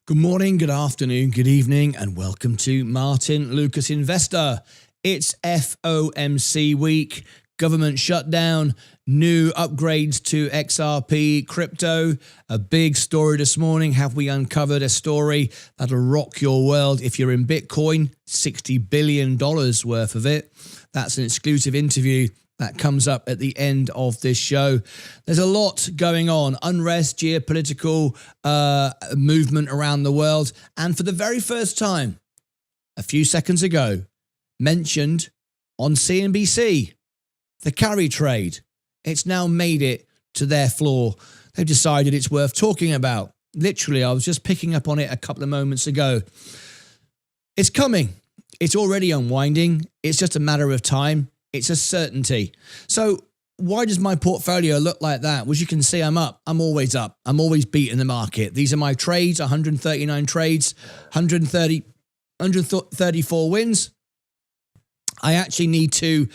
Good morning, good afternoon, good evening, and welcome to Martyn Lucas Investor. It's FOMC week, government shutdown, new upgrades to XRP crypto. A big story this morning. Have we uncovered a story that'll rock your world if you're in Bitcoin? $60 billion worth of it. That's an exclusive interview that comes up at the end of this show. There's a lot going on, unrest, geopolitical movement around the world. And for the very first time, a few seconds ago, mentioned on CNBC, the carry trade. It's now made it to their floor. They've decided it's worth talking about. Literally, I was just picking up on it a couple of moments ago. It's coming. It's already unwinding. It's just a matter of time. It's a certainty. So why does my portfolio look like that? Well, as you can see, I'm up. I'm always up. I'm always beating the market. These are my trades, 139 trades, 134 wins. I actually need to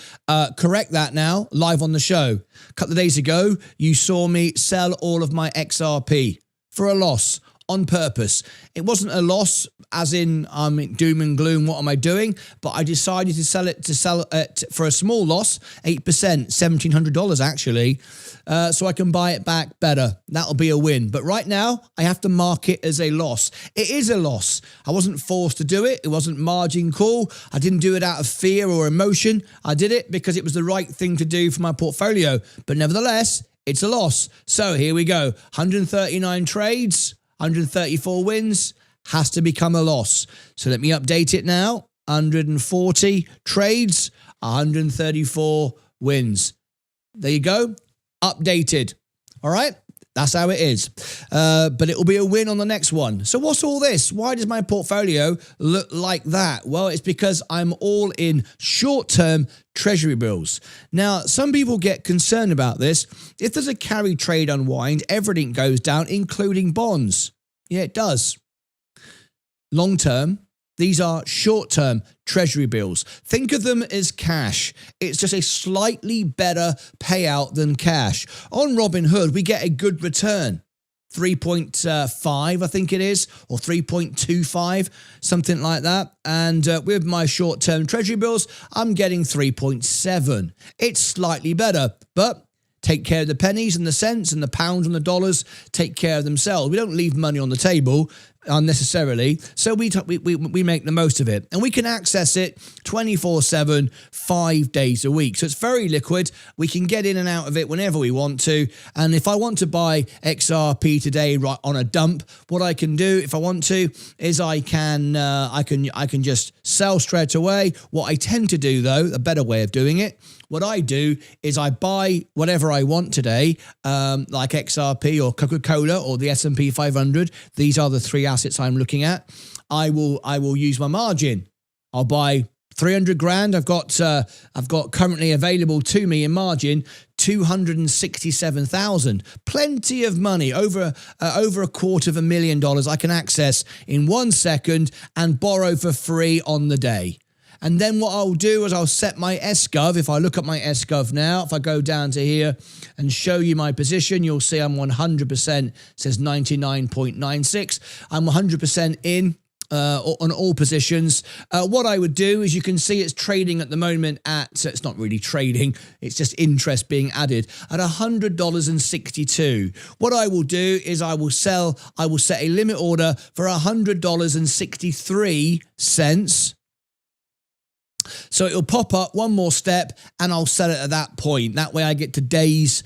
correct that now, live on the show. A couple of days ago, you saw me sell all of my XRP for a loss on purpose. It wasn't a loss as in I'm doom and gloom, what am I doing? But I decided to sell it for a small loss, 8%, $1,700 actually, so I can buy it back better. That'll be a win. But right now, I have to mark it as a loss. It is a loss. I wasn't forced to do it. It wasn't margin call. I didn't do it out of fear or emotion. I did it because it was the right thing to do for my portfolio. But nevertheless, it's a loss. So here we go. 139 trades. 134 wins has to become a loss. So let me update it now. 140 trades, 134 wins. There you go. Updated. All right. That's how it is. But it will be a win on the next one. So what's all this? Why does my portfolio look like that? Well, it's because I'm all in short-term Treasury bills. Now, some people get concerned about this. If there's a carry trade unwind, everything goes down, including bonds. Yeah, it does. Long-term, these are short-term Treasury bills. Think of them as cash. It's just a slightly better payout than cash. On Robinhood, we get a good return. 3.5, I think it is, or 3.25, something like that. And with my short-term Treasury bills, I'm getting 3.7. It's slightly better, but take care of the pennies and the cents, and the pounds and the dollars take care of themselves. We don't leave money on the table unnecessarily, so we make the most of it, and we can access it 24/7, 5 days a week. So it's very liquid. We can get in and out of it whenever we want to. And if I want to buy XRP today, right on a dump, what I can do, if I want to, is I can just sell straight away. What I tend to do, though, a better way of doing it, what I do is I buy whatever I want today, like XRP or Coca-Cola or the S&P 500. These are the three assets I'm looking at. I will use my margin. I'll buy 300 grand. I've got currently available to me in margin 267,000. Plenty of money, over $250,000 I can access in 1 second and borrow for free on the day. And then what I'll do is I'll set my SGov. If I look at my SGov now, if I go down to here and show you my position, you'll see I'm 100%, says 99.96. I'm 100% in on all positions. What I would do is, you can see it's trading at the moment at, it's not really trading, it's just interest being added at $100.62. What I will do is I will set a limit order for $100.63. So it'll pop up one more step and I'll sell it at that point. That way I get today's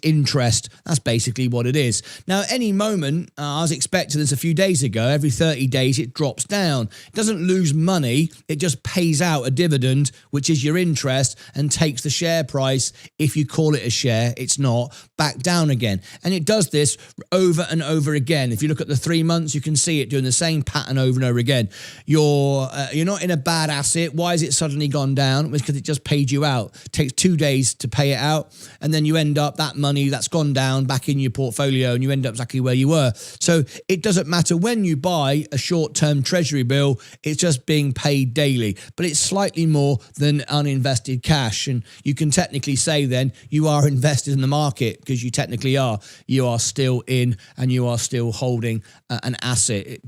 interest. That's basically what it is. Now, at any moment, I was expecting this a few days ago, every 30 days it drops down. It doesn't lose money. It just pays out a dividend, which is your interest, and takes the share price, if you call it a share, it's not, back down again. And it does this over and over again. If you look at the 3 months, you can see it doing the same pattern over and over again. You're not in a bad asset. Why has it suddenly gone down? It's because it just paid you out. It takes 2 days to pay it out. and then you end up that money that's gone down back in your portfolio, and you end up exactly where you were. So it doesn't matter when you buy a short-term Treasury bill, it's just being paid daily, but it's slightly more than uninvested cash. And you can technically say then you are invested in the market, because you technically are. You are still in, and you are still holding an asset,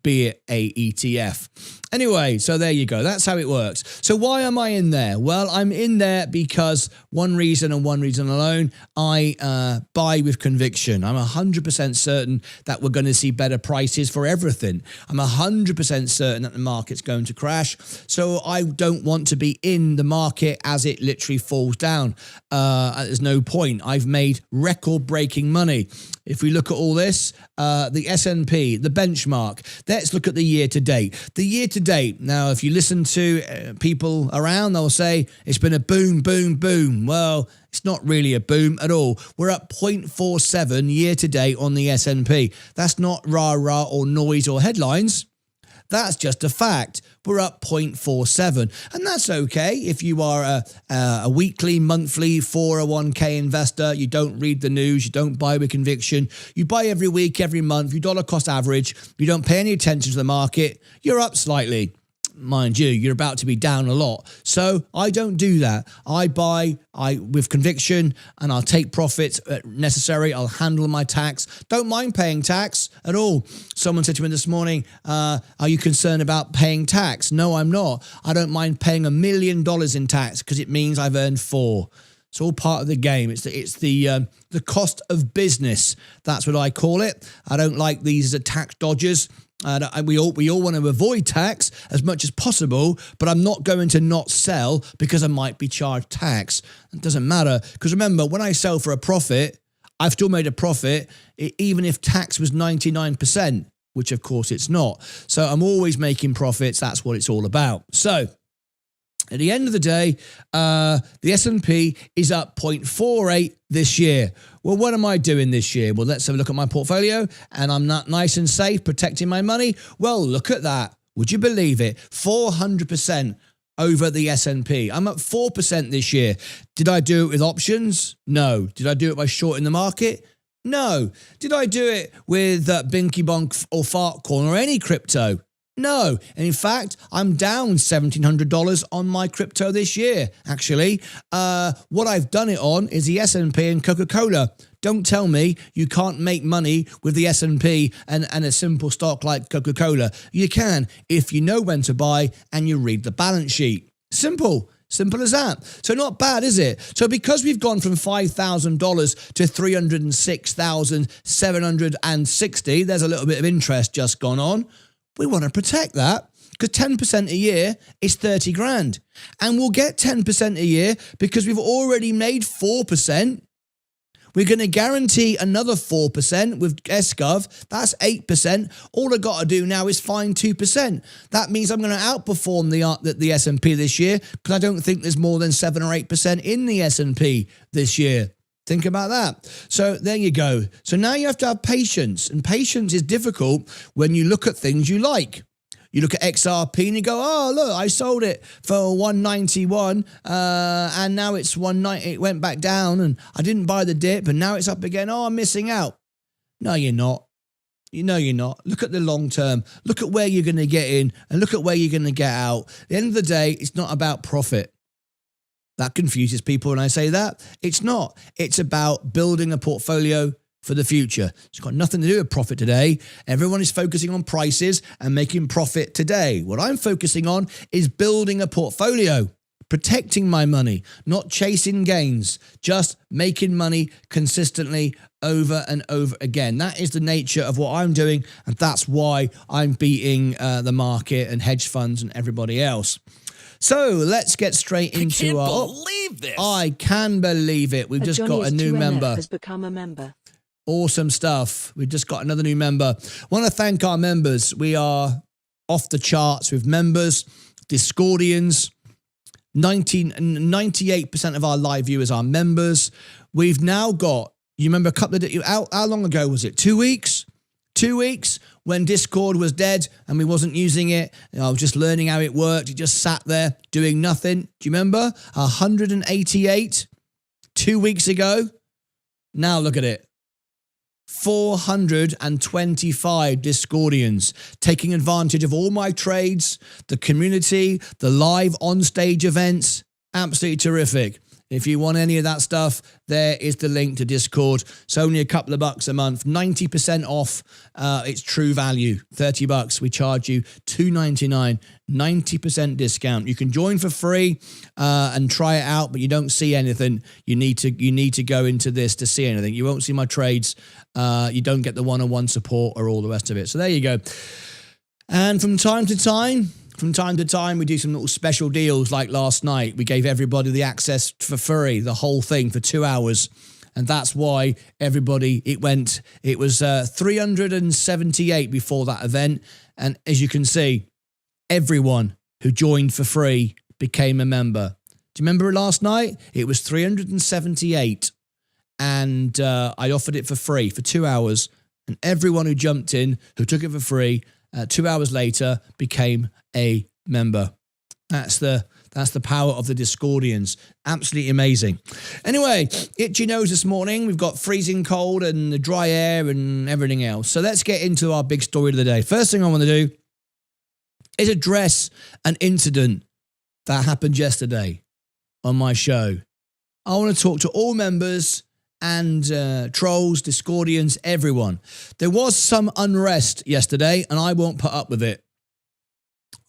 be it a ETF. Anyway, so there you go. That's how it works. So why am I in there? Well, I'm in there because one reason and one reason alone, I buy with conviction. I'm 100% certain that we're going to see better prices for everything. I'm 100% certain that the market's going to crash. So I don't want to be in the market as it literally falls down. There's no point. I've made record-breaking money. If we look at all this, the S&P, the benchmark, let's look at the year to date. The year to date, now if you listen to people around, they'll say it's been a boom, boom, boom. Well, it's not really a boom at all. We're up 0.47 year to date on the S&P. That's not rah-rah or noise or headlines. That's just a fact. We're up 0.47, and that's okay if you are a weekly, monthly 401k investor. You don't read the news, you don't buy with conviction, you buy every week, every month, you dollar cost average, you don't pay any attention to the market, you're up slightly. Mind you, you're about to be down a lot. So I don't do that. I buy with conviction, and I'll take profits necessary. I'll handle my tax. Don't mind paying tax at all. Someone said to me this morning, are you concerned about paying tax? No, I'm not. I don't mind paying $1 million in tax, because it means I've earned 4. It's all part of the game. It's the cost of business. That's what I call it. I don't like these tax dodgers. We all want to avoid tax as much as possible, but I'm not going to not sell because I might be charged tax. It doesn't matter, because remember, when I sell for a profit, I've still made a profit, even if tax was 99%, which of course it's not. So I'm always making profits. That's what it's all about. So at the end of the day, the S&P is up 0.48 this year. Well, what am I doing this year? Well, let's have a look at my portfolio, and I'm not nice and safe, protecting my money. Well, look at that. Would you believe it? 400% over the S&P. I'm up 4% this year. Did I do it with options? No. Did I do it by shorting the market? No. Did I do it with Binky Bonk or Fartcoin or any crypto? No. And in fact, I'm down $1,700 on my crypto this year, actually. What I've done it on is the S&P and Coca-Cola. Don't tell me you can't make money with the S&P and a simple stock like Coca-Cola. You can, if you know when to buy and you read the balance sheet. Simple. Simple as that. So not bad, is it? So because we've gone from $5,000 to $306,760, there's a little bit of interest just gone on. We want to protect that, because 10% a year is 30 grand. And we'll get 10% a year because we've already made 4%. We're going to guarantee another 4% with SGov. That's 8%. All I've got to do now is find 2%. That means I'm going to outperform the S&P this year, because I don't think there's more than 7 or 8% in the S&P this year. Think about that. So there you go. So now you have to have patience, and patience is difficult when you look at things you like. You look at XRP and you go, oh, look, I sold it for 191 and now it's 190. It went back down and I didn't buy the dip and now it's up again. Oh, I'm missing out. No, you're not. You know you're not. Look at the long term. Look at where you're going to get in and look at where you're going to get out. At the end of the day, it's not about profit. That confuses people when I say that. It's not. It's about building a portfolio for the future. It's got nothing to do with profit today. Everyone is focusing on prices and making profit today. What I'm focusing on is building a portfolio, protecting my money, not chasing gains, just making money consistently over and over again. That is the nature of what I'm doing, and that's why I'm beating the market and hedge funds and everybody else. So let's get straight into our... I can't believe this. I can believe it. We've just got a new member. Has become a member. Awesome stuff. We've just got another new member. I want to thank our members. We are off the charts with members, Discordians. 98% of our live viewers are members. We've now got, you remember a couple of days, how long ago was it? 2 weeks? 2 weeks when Discord was dead and we wasn't using it. I was just learning how it worked. It just sat there doing nothing. Do you remember? 188. 2 weeks ago. Now look at it. 425 Discordians taking advantage of all my trades, the community, the live on-stage events. Absolutely terrific. If you want any of that stuff, there is the link to Discord. It's only a couple of bucks a month, 90% off. It's true value, $30. We charge you $2.99, 90% discount. You can join for free and try it out, but you don't see anything. You need to go into this to see anything. You won't see my trades. You don't get the one-on-one support or all the rest of it. So there you go. And from time to time, we do some little special deals like last night. We gave everybody the access for free, the whole thing for 2 hours. And that's why everybody, it was 378 before that event. And as you can see, everyone who joined for free became a member. Do you remember last night? It was 378. And I offered it for free for 2 hours. And everyone who jumped in, who took it for free, 2 hours later became a member. That's the power of the Discordians. Absolutely amazing. Anyway, itchy nose this morning. We've got freezing cold and the dry air and everything else. So let's get into our big story of the day. First thing I want to do is address an incident that happened yesterday on my show. I want to talk to all members and trolls, Discordians, everyone. There was some unrest yesterday, and I won't put up with it.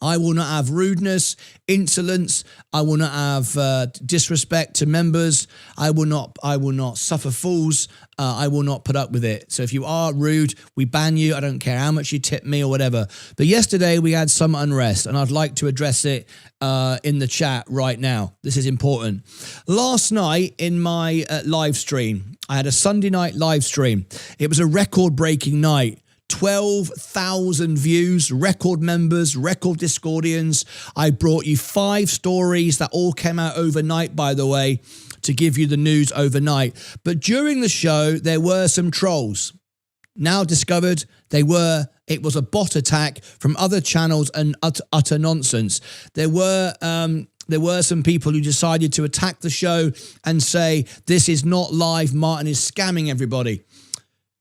I will not have rudeness, insolence. I will not have disrespect to members. I will not suffer fools. I will not put up with it. So if you are rude, we ban you. I don't care how much you tip me or whatever. But yesterday we had some unrest, and I'd like to address it in the chat right now. This is important. Last night in my live stream, I had a Sunday night live stream. It was a record-breaking night. 12,000 views, record members, record Discordians. I brought you 5 stories that all came out overnight, by the way, to give you the news overnight. But during the show, there were some trolls. Now discovered it was a bot attack from other channels and utter nonsense. There were some people who decided to attack the show and say, this is not live, Martyn is scamming everybody.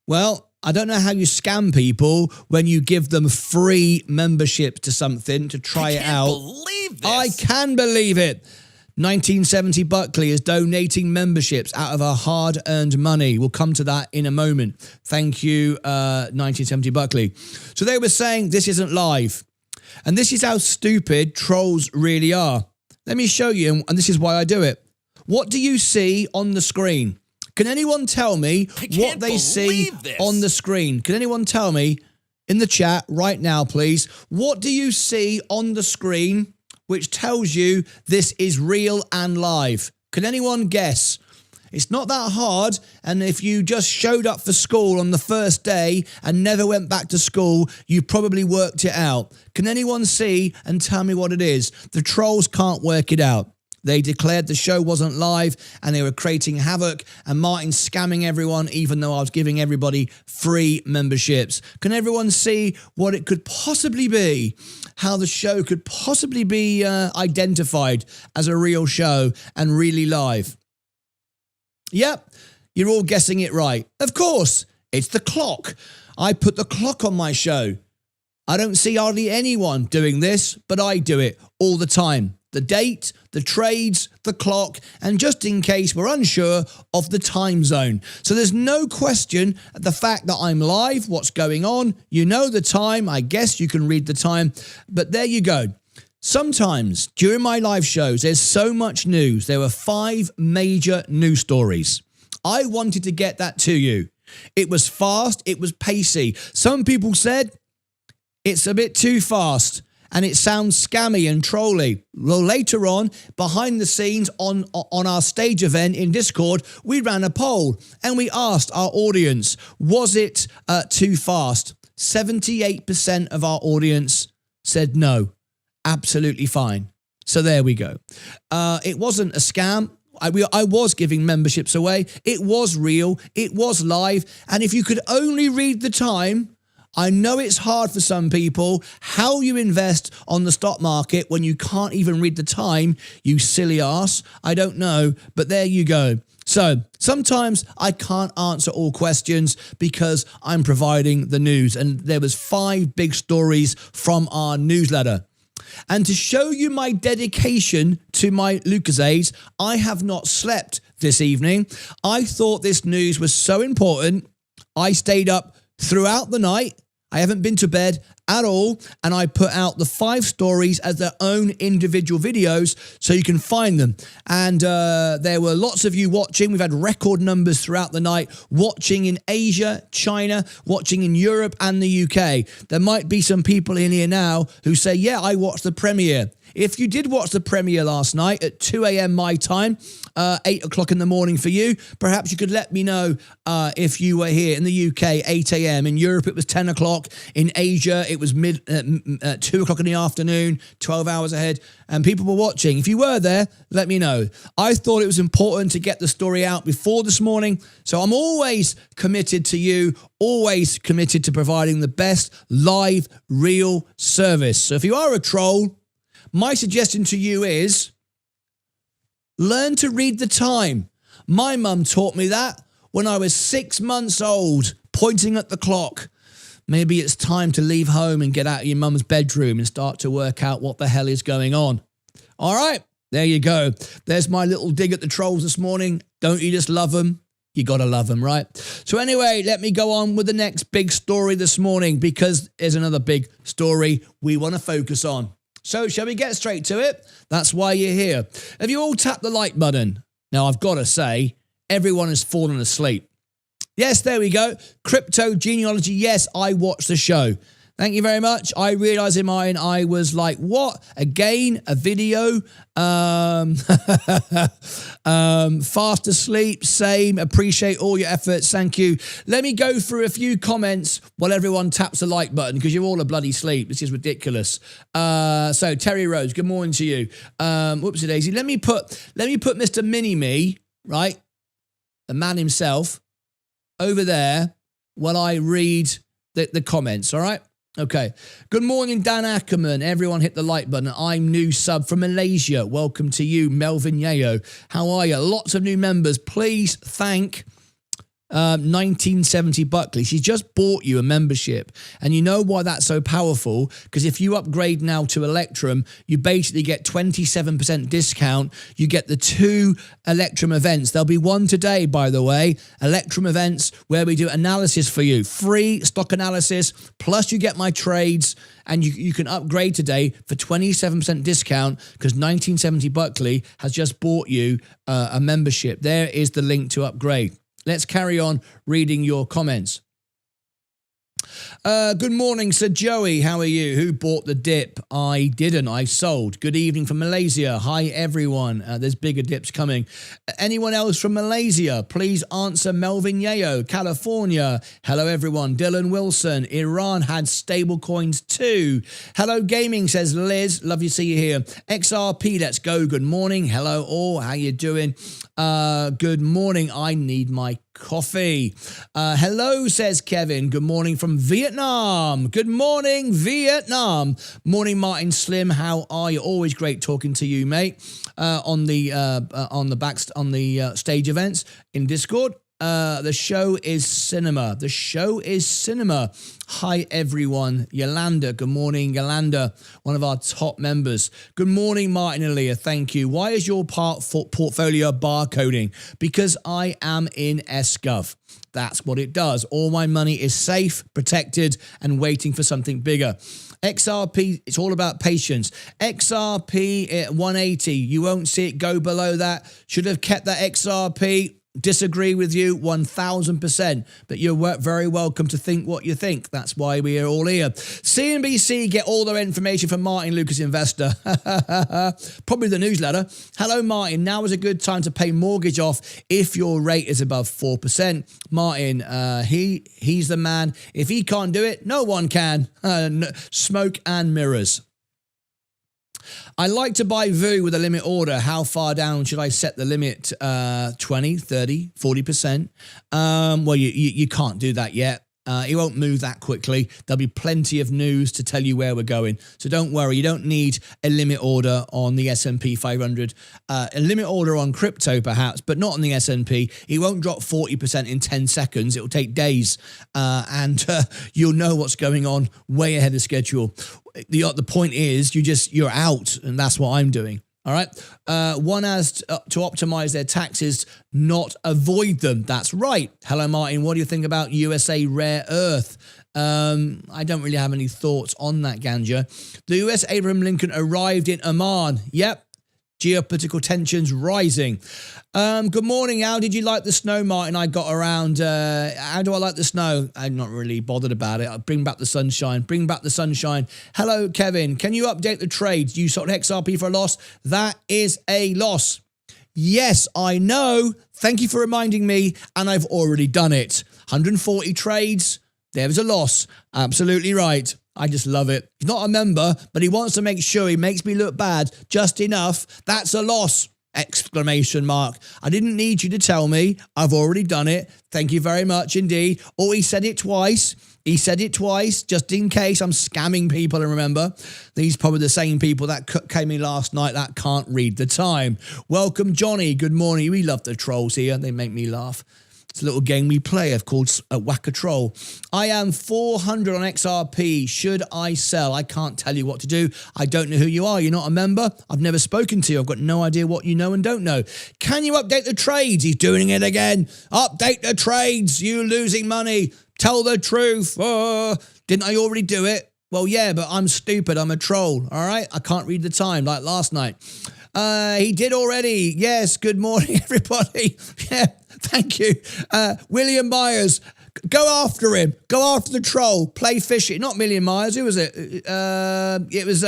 Well, I don't know how you scam people when you give them free membership to something to try it out. Believe this. I can believe it. 1970 Buckley is donating memberships out of our hard-earned money. We'll come to that in a moment. Thank you, 1970 Buckley. So they were saying this isn't live. And this is how stupid trolls really are. Let me show you, and this is why I do it. What do you see on the screen? Can anyone tell me what they see on the screen? Can anyone tell me in the chat right now, please? What do you see on the screen which tells you this is real and live? Can anyone guess? It's not that hard, and if you just showed up for school on the first day and never went back to school, you probably worked it out. Can anyone see and tell me what it is? The trolls can't work it out. They declared the show wasn't live and they were creating havoc, and Martyn scamming everyone even though I was giving everybody free memberships. Can everyone see what it could possibly be? How the show could possibly be identified as a real show and really live? Yep, you're all guessing it right. Of course, it's the clock. I put the clock on my show. I don't see hardly anyone doing this, but I do it all the time. The date, the trades, the clock, and just in case we're unsure of the time zone. So there's no question the fact that I'm live, what's going on, you know the time, I guess you can read the time, but there you go. Sometimes during my live shows, there's so much news. There were 5 major news stories. I wanted to get that to you. It was fast, it was pacey. Some people said it's a bit too fast and it sounds scammy and trolly. Well, later on, behind the scenes on our stage event in Discord, we ran a poll and we asked our audience, was it too fast? 78% of our audience said no, absolutely fine. So there we go. It wasn't a scam. I was giving memberships away. It was real. It was live. And if you could only read the time, I know it's hard for some people. How you invest on the stock market when you can't even read the time, you silly ass. I don't know, but there you go. So sometimes I can't answer all questions because I'm providing the news. And there was 5 big stories from our newsletter. And to show you my dedication to my Lucasades, I have not slept this evening. I thought this news was so important. I stayed up throughout the night. I haven't been to bed at all, and I put out the 5 stories as their own individual videos so you can find them. And there were lots of you watching. We've had record numbers throughout the night, watching in Asia, China, watching in Europe and the UK. There might be some people in here now who say, yeah, I watched the premiere. If you did watch the premiere last night at 2 a.m. my time, 8 o'clock in the morning for you, perhaps you could let me know if you were here. In the UK, 8 a.m. In Europe, it was 10 o'clock. In Asia, it was 2 o'clock in the afternoon, 12 hours ahead, and people were watching. If you were there, let me know. I thought it was important to get the story out before this morning, so I'm always committed to you, always committed to providing the best live, real service. So if you are a troll, my suggestion to you is learn to read the time. My mum taught me that when I was 6 months old, pointing at the clock. Maybe it's time to leave home and get out of your mum's bedroom and start to work out what the hell is going on. All right, there you go. There's my little dig at the trolls this morning. Don't you just love them? You got to love them, right? So anyway, let me go on with the next big story this morning because there's another big story we want to focus on. So shall we get straight to it? That's why you're here. Have you all tapped the like button? Now, I've got to say, everyone has fallen asleep. Yes, there we go. Crypto genealogy. Yes, I watched the show. Thank you very much. I realised in mine, I was like, what? Again, a video? Fast asleep, same. Appreciate all your efforts. Thank you. Let me go through a few comments while everyone taps the like button because you're all a bloody sleep. This is ridiculous. So Terry Rose, good morning to you. Whoopsie daisy. Let me put Mr. Mini-Me, right? The man himself over there while I read the comments, all right? Okay. Good morning, Dan Ackerman. Everyone hit the like button. I'm new sub from Malaysia. Welcome to you, Melvin Yayo. How are you? Lots of new members. Please thank 1970 Buckley. She just bought you a membership. And you know why that's so powerful? Because if you upgrade now to Electrum, you basically get 27% discount. You get the 2 Electrum events. There'll be one today, by the way. Electrum events where we do analysis for you. Free stock analysis. Plus you get my trades. And you can upgrade today for 27% discount because 1970 Buckley has just bought you a membership. There is the link to upgrade. Let's carry on reading your comments. Good morning, Sir Joey. How are you? Who bought the dip? I didn't. I sold. Good evening from Malaysia. Hi, everyone. There's bigger dips coming. Anyone else from Malaysia? Please answer. Melvin Yayo, California. Hello, everyone. Dylan Wilson. Iran had stable coins too. Hello, gaming, says Liz. Love you, see you here. XRP, let's go. Good morning. Hello, all. How you doing? Good morning. I need my coffee. Hello, says Kevin. Good morning from Vietnam. Good morning, Vietnam. Morning, Martin Slim. How are you? Always great talking to you, mate. On the stage events in Discord. The show is cinema. The show is cinema. Hi, everyone. Yolanda. Good morning, Yolanda, one of our top members. Good morning, Martin and Leah. Thank you. Why is your portfolio barcoding? Because I am in SGov. That's what it does. All my money is safe, protected, and waiting for something bigger. XRP, it's all about patience. XRP at 180. You won't see it go below that. Should have kept that XRP. Disagree with you 1000%, but you're very welcome to think what you think. That's why we are all here. CNBC get all their information from Martyn Lucas Investor. Probably the newsletter. Hello, Martin. Now is a good time to pay mortgage off if your rate is above 4%. Martin, he's the man. If he can't do it, no one can. Smoke and mirrors. I like to buy VU with a limit order. How far down should I set the limit? 20, 30, 40%? Well, you can't do that yet. He won't move that quickly. There'll be plenty of news to tell you where we're going. So don't worry. You don't need a limit order on the S&P 500. A limit order on crypto, perhaps, but not on the S&P. He won't drop 40% in 10 seconds. It will take days. And you'll know what's going on way ahead of schedule. The point is you're out, and that's what I'm doing. All right. One has to optimize their taxes, not avoid them. That's right. Hello, Martin. What do you think about USA rare earth? I don't really have any thoughts on that, Ganja. The US Abraham Lincoln arrived in Oman. Yep. Geopolitical tensions rising. Good morning. How did you like the snow, Martin? I got around. How do I like the snow? I'm not really bothered about it. I'll bring back the sunshine. Bring back the sunshine. Hello, Kevin. Can you update the trades? You sold XRP for a loss. That is a loss. Yes, I know. Thank you for reminding me. And I've already done it. 140 trades. There was a loss. Absolutely right. I just love it. He's not a member, but he wants to make sure he makes me look bad just enough. That's a loss! Exclamation mark. I didn't need you to tell me. I've already done it. Thank you very much indeed. Oh, he said it twice. He said it twice, just in case I'm scamming people. And remember, these are probably the same people that came in last night that can't read the time. Welcome, Johnny. Good morning. We love the trolls here. They make me laugh. It's a little game we play, of course, Whack a Troll. I am 400 on XRP. Should I sell? I can't tell you what to do. I don't know who you are. You're not a member. I've never spoken to you. I've got no idea what you know and don't know. Can you update the trades? He's doing it again. Update the trades. You losing money. Tell the truth. Didn't I already do it? Well, yeah, but I'm stupid. I'm a troll. All right? I can't read the time like last night. He did already. Yes. Good morning, everybody. Yeah. Thank you. William Myers, go after him. Go after the troll. Play fishy. Not William Myers. Who was it? It was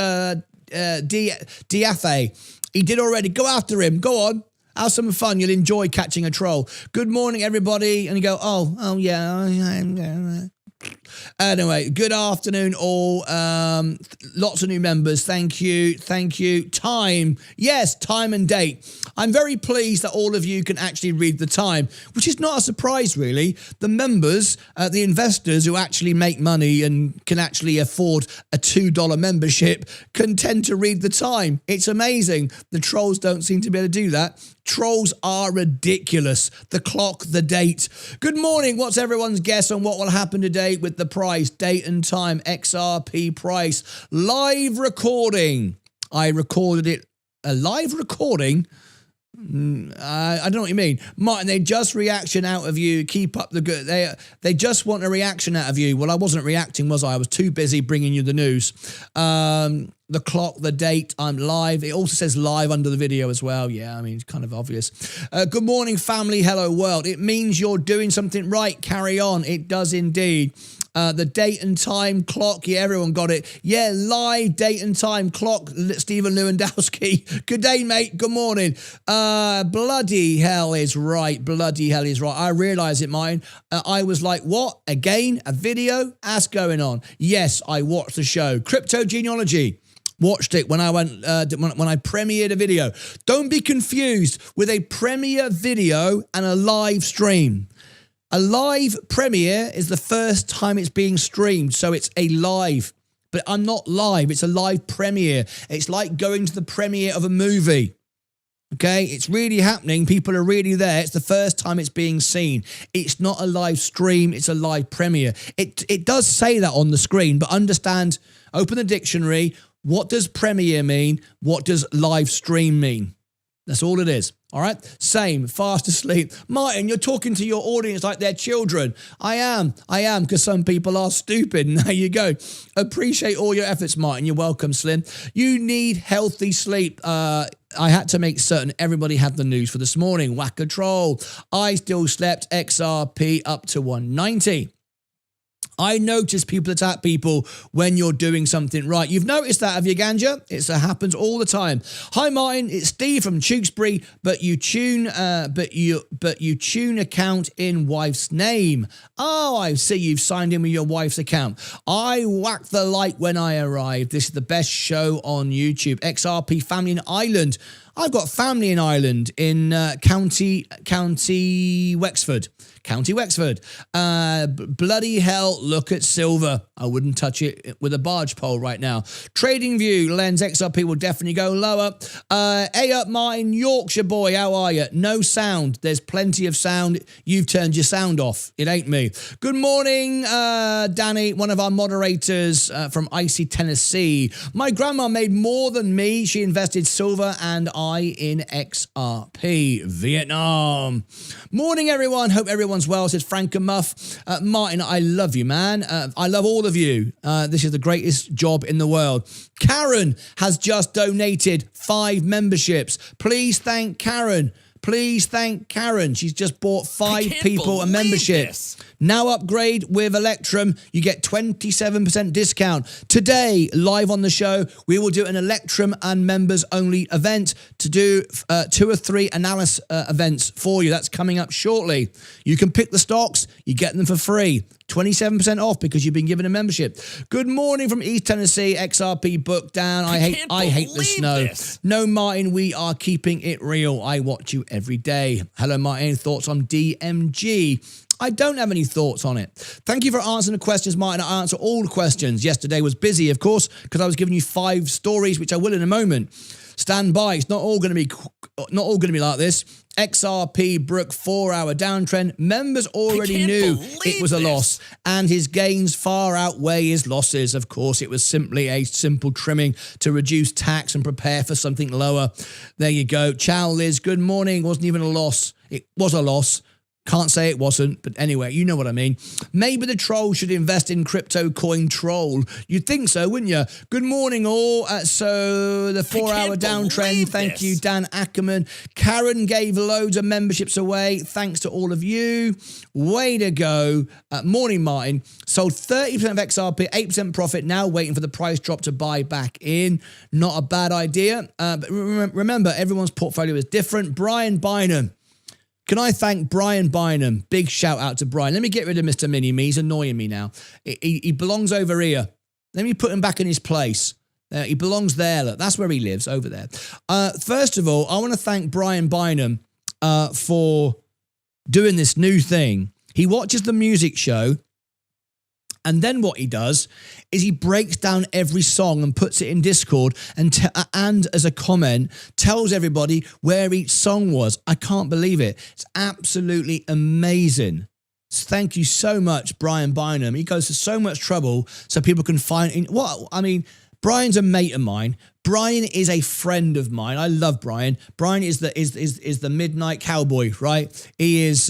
DFA. He did already. Go after him. Go on. Have some fun. You'll enjoy catching a troll. Good morning, everybody. And you go, oh, yeah. Anyway, good afternoon all. Lots of new members. Thank you. Time. Yes, time and date. I'm very pleased that all of you can actually read the time, which is not a surprise, really. The members, the investors who actually make money and can actually afford a $2 membership can tend to read the time. It's amazing. The trolls don't seem to be able to do that. Trolls are ridiculous. The clock, the date. Good morning. What's everyone's guess on what will happen today with the price, date and time, XRP price? Live recording. I recorded it. A live recording? I don't know what you mean. Martin, they just reaction out of you. Keep up the good. They just want a reaction out of you. Well, I wasn't reacting, was I? I was too busy bringing you the news. The clock, the date, I'm live. It also says live under the video as well. Yeah, I mean, it's kind of obvious. Good morning, family. Hello, world. It means you're doing something right. Carry on. It does indeed. The date and time clock. Yeah, everyone got it. Yeah, live date and time clock. Stephen Lewandowski. Good day, mate. Good morning. Bloody hell is right. Bloody hell is right. I realise it, mine. I was like, what? Again? A video? That's going on. Yes, I watched the show. Crypto Genealogy. Watched it when I went when I premiered a video. Don't be confused with a premiere video and a live stream. A live premiere is the first time it's being streamed, so it's a live. But I'm not live. It's a live premiere. It's like going to the premiere of a movie. Okay, it's really happening. People are really there. It's the first time it's being seen. It's not a live stream. It's a live premiere. It does say that on the screen, but understand, open the dictionary. What does premiere mean? What does live stream mean? That's all it is. All right. Same. Fast asleep. Martin, you're talking to your audience like they're children. I am, because some people are stupid. And there you go. Appreciate all your efforts, Martin. You're welcome, Slim. You need healthy sleep. I had to make certain everybody had the news for this morning. Whack a troll. I still slept. XRP up to 190. I notice people attack people when you're doing something right. You've noticed that, have you, Ganja? It happens all the time. Hi, Martin. It's Steve from Tewkesbury, but you tune account in wife's name. Oh, I see you've signed in with your wife's account. I whacked the like when I arrived. This is the best show on YouTube. XRP Family in Ireland. I've got family in Ireland in County Wexford. County Wexford. Bloody hell, look at silver. I wouldn't touch it with a barge pole right now. Trading View, Lens XRP will definitely go lower. Hey up, Martyn, Yorkshire boy, how are you? No sound. There's plenty of sound. You've turned your sound off. It ain't me. Good morning, Danny, one of our moderators from icy Tennessee. My grandma made more than me. She invested silver and I in XRP. Vietnam. Morning, everyone. Hope everyone's well, says Frank and Muff. Martyn, I love you, man. I love all of you. This is the greatest job in the world. Karen has just donated 5 memberships. Please thank Karen. Please thank Karen. She's just bought 5 people a membership. This. Now upgrade with Electrum. You get 27% discount. Today, live on the show, we will do an Electrum and members only event to do 2 or 3 analysis events for you. That's coming up shortly. You can pick the stocks. You get them for free. 27% off because you've been given a membership. Good morning from East Tennessee. XRP book down. I hate the snow. This. No, Martyn, we are keeping it real. I watch you every day. Hello, Martyn. Thoughts on DMG? I don't have any thoughts on it. Thank you for answering the questions, Martyn. I answer all the questions. Yesterday was busy, of course, because I was giving you 5 stories, which I will in a moment. Stand by. It's not all going to be like this. XRP Brook 4-hour downtrend. Members already knew it was a loss, and his gains far outweigh his losses. Of course, it was simply a simple trimming to reduce tax and prepare for something lower. There you go. Ciao, Liz. Good morning. It wasn't even a loss. It was a loss. Can't say it wasn't, but anyway, you know what I mean. Maybe the troll should invest in crypto coin troll. You'd think so, wouldn't you? Good morning, all. So the 4-hour downtrend. Thank you, Dan Ackerman. Karen gave loads of memberships away. Thanks to all of you. Way to go. Morning, Martyn. Sold 30% of XRP, 8% profit. Now waiting for the price drop to buy back in. Not a bad idea. But remember, everyone's portfolio is different. Brian Bynum. Can I thank Brian Bynum? Big shout out to Brian. Let me get rid of Mr. Mini-Me. He's annoying me now. He belongs over here. Let me put him back in his place. He belongs there. Look, that's where he lives, over there. First of all, I want to thank Brian Bynum for doing this new thing. He watches the music show, and then what he does is he breaks down every song and puts it in Discord and as a comment, tells everybody where each song was. I can't believe it. It's absolutely amazing. Thank you so much, Brian Bynum. He goes to so much trouble so people can find... Brian's a mate of mine. Brian is a friend of mine. I love Brian. Brian is the midnight cowboy, right? He's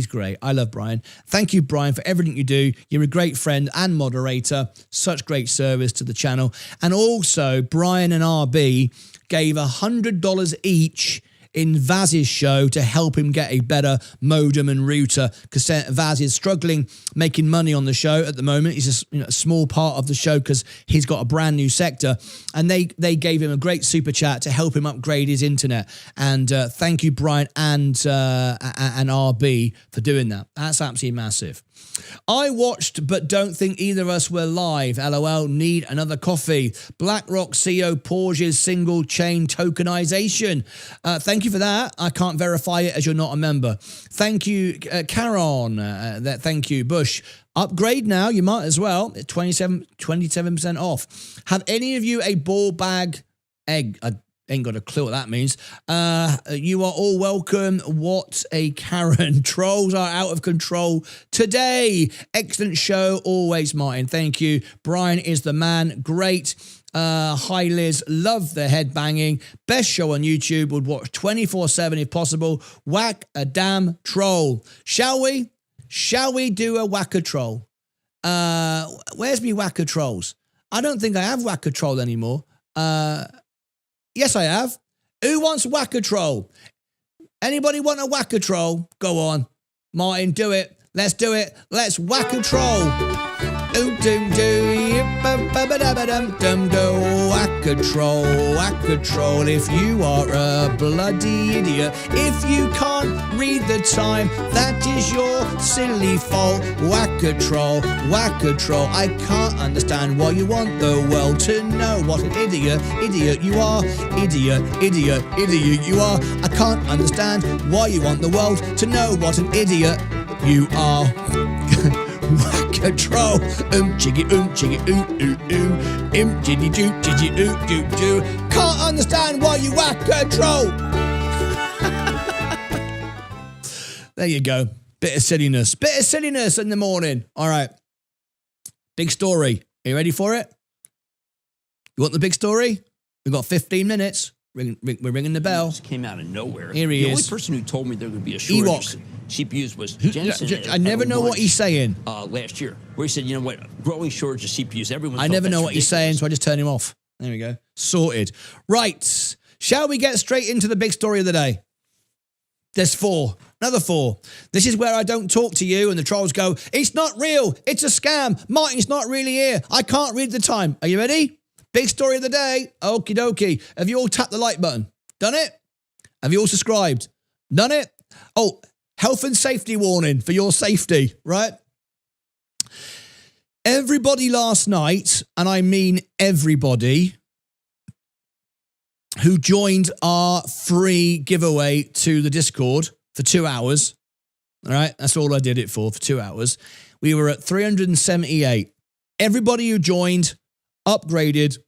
great. I love Brian. Thank you, Brian, for everything you do. You're a great friend and moderator. Such great service to the channel. And also, Brian and RB gave $100 each in Vaz's show to help him get a better modem and router, because Vaz is struggling making money on the show at the moment. He's a small part of the show because he's got a brand new sector, and they gave him a great super chat to help him upgrade his internet. And thank you, Brian and RB, for doing that. That's absolutely massive. I watched but don't think either of us were live. LOL, need another coffee. BlackRock CEO pauses single chain tokenization. Thank you for that. I can't verify it as you're not a member. Thank you, Caron. Thank you, Bush. Upgrade now, you might as well. 27% off. Have any of you a ball bag egg? Ain't got a clue what that means. You are all welcome. What a Karen. Trolls are out of control today. Excellent show. Always, Martyn. Thank you. Brian is the man. Great. Hi, Liz. Love the head banging. Best show on YouTube. Would watch 24/7 if possible. Whack a damn troll. Shall we? Shall we do a whacker troll? Where's me whacker trolls? I don't think I have whacker troll anymore. Yes, I have. Who wants whacker troll? Anybody want a whacker troll? Go on. Martyn, do it. Let's do it. Let's whacker troll. Whack-a-troll, if you are a bloody idiot. If you can't read the time, that is your silly fault. Whack-a-troll, I can't understand why you want the world to know what an idiot you are. Idiot you are. I can't understand why you want the world to know what an idiot you are. Whack-a-troll, chiggy jiddy doo. Can't understand why you whack-a-troll. There you go. Bit of silliness in the morning. All right. Big story. Are you ready for it? You want the big story? We've got 15 minutes. We're ringing the bell. Just came out of nowhere. Here he is. The only person who told me there would be a shortage of CPUs was Jensen. I never know what he's saying. Last year, where he said, you know what, growing shortage of CPUs. Everyone. I never know what he's saying, so I just turn him off. There we go. Sorted. Right. Shall we get straight into the big story of the day? There's 4. Another 4. This is where I don't talk to you and the trolls go, it's not real. It's a scam. Martyn's not really here. I can't read the time. Are you ready? Big story of the day. Okie dokie. Have you all tapped the like button? Done it? Have you all subscribed? Done it? Oh, health and safety warning for your safety, right? Everybody last night, and I mean everybody, who joined our free giveaway to the Discord for 2 hours, all right? That's all I did it for 2 hours. We were at 378. Everybody who joined upgraded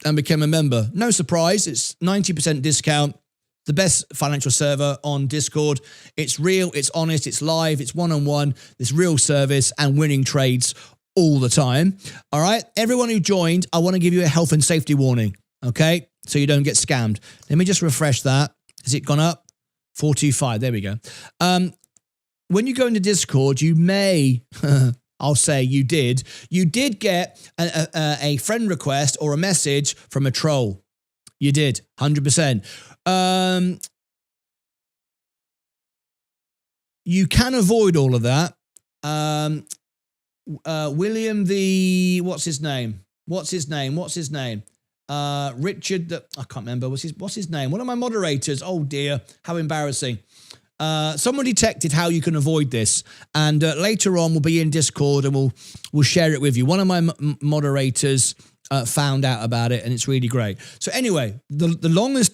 and became a member. No surprise, it's 90% discount. The best financial server on Discord. It's real, it's honest, it's live, it's one-on-one, there's real service and winning trades all the time. All right, everyone who joined, I want to give you a health and safety warning, okay? So you don't get scammed. Let me just refresh that. Has it gone up? 425, there we go. When you go into Discord, you may... I'll say you did get a friend request or a message from a troll. You did, 100%. You can avoid all of that. William what's his name? Richard, I can't remember. What's his name? One of my moderators. Oh dear, how embarrassing. Someone detected how you can avoid this, and later on we'll be in Discord and we'll share it with you. One of my moderators found out about it, and it's really great. So anyway, the long and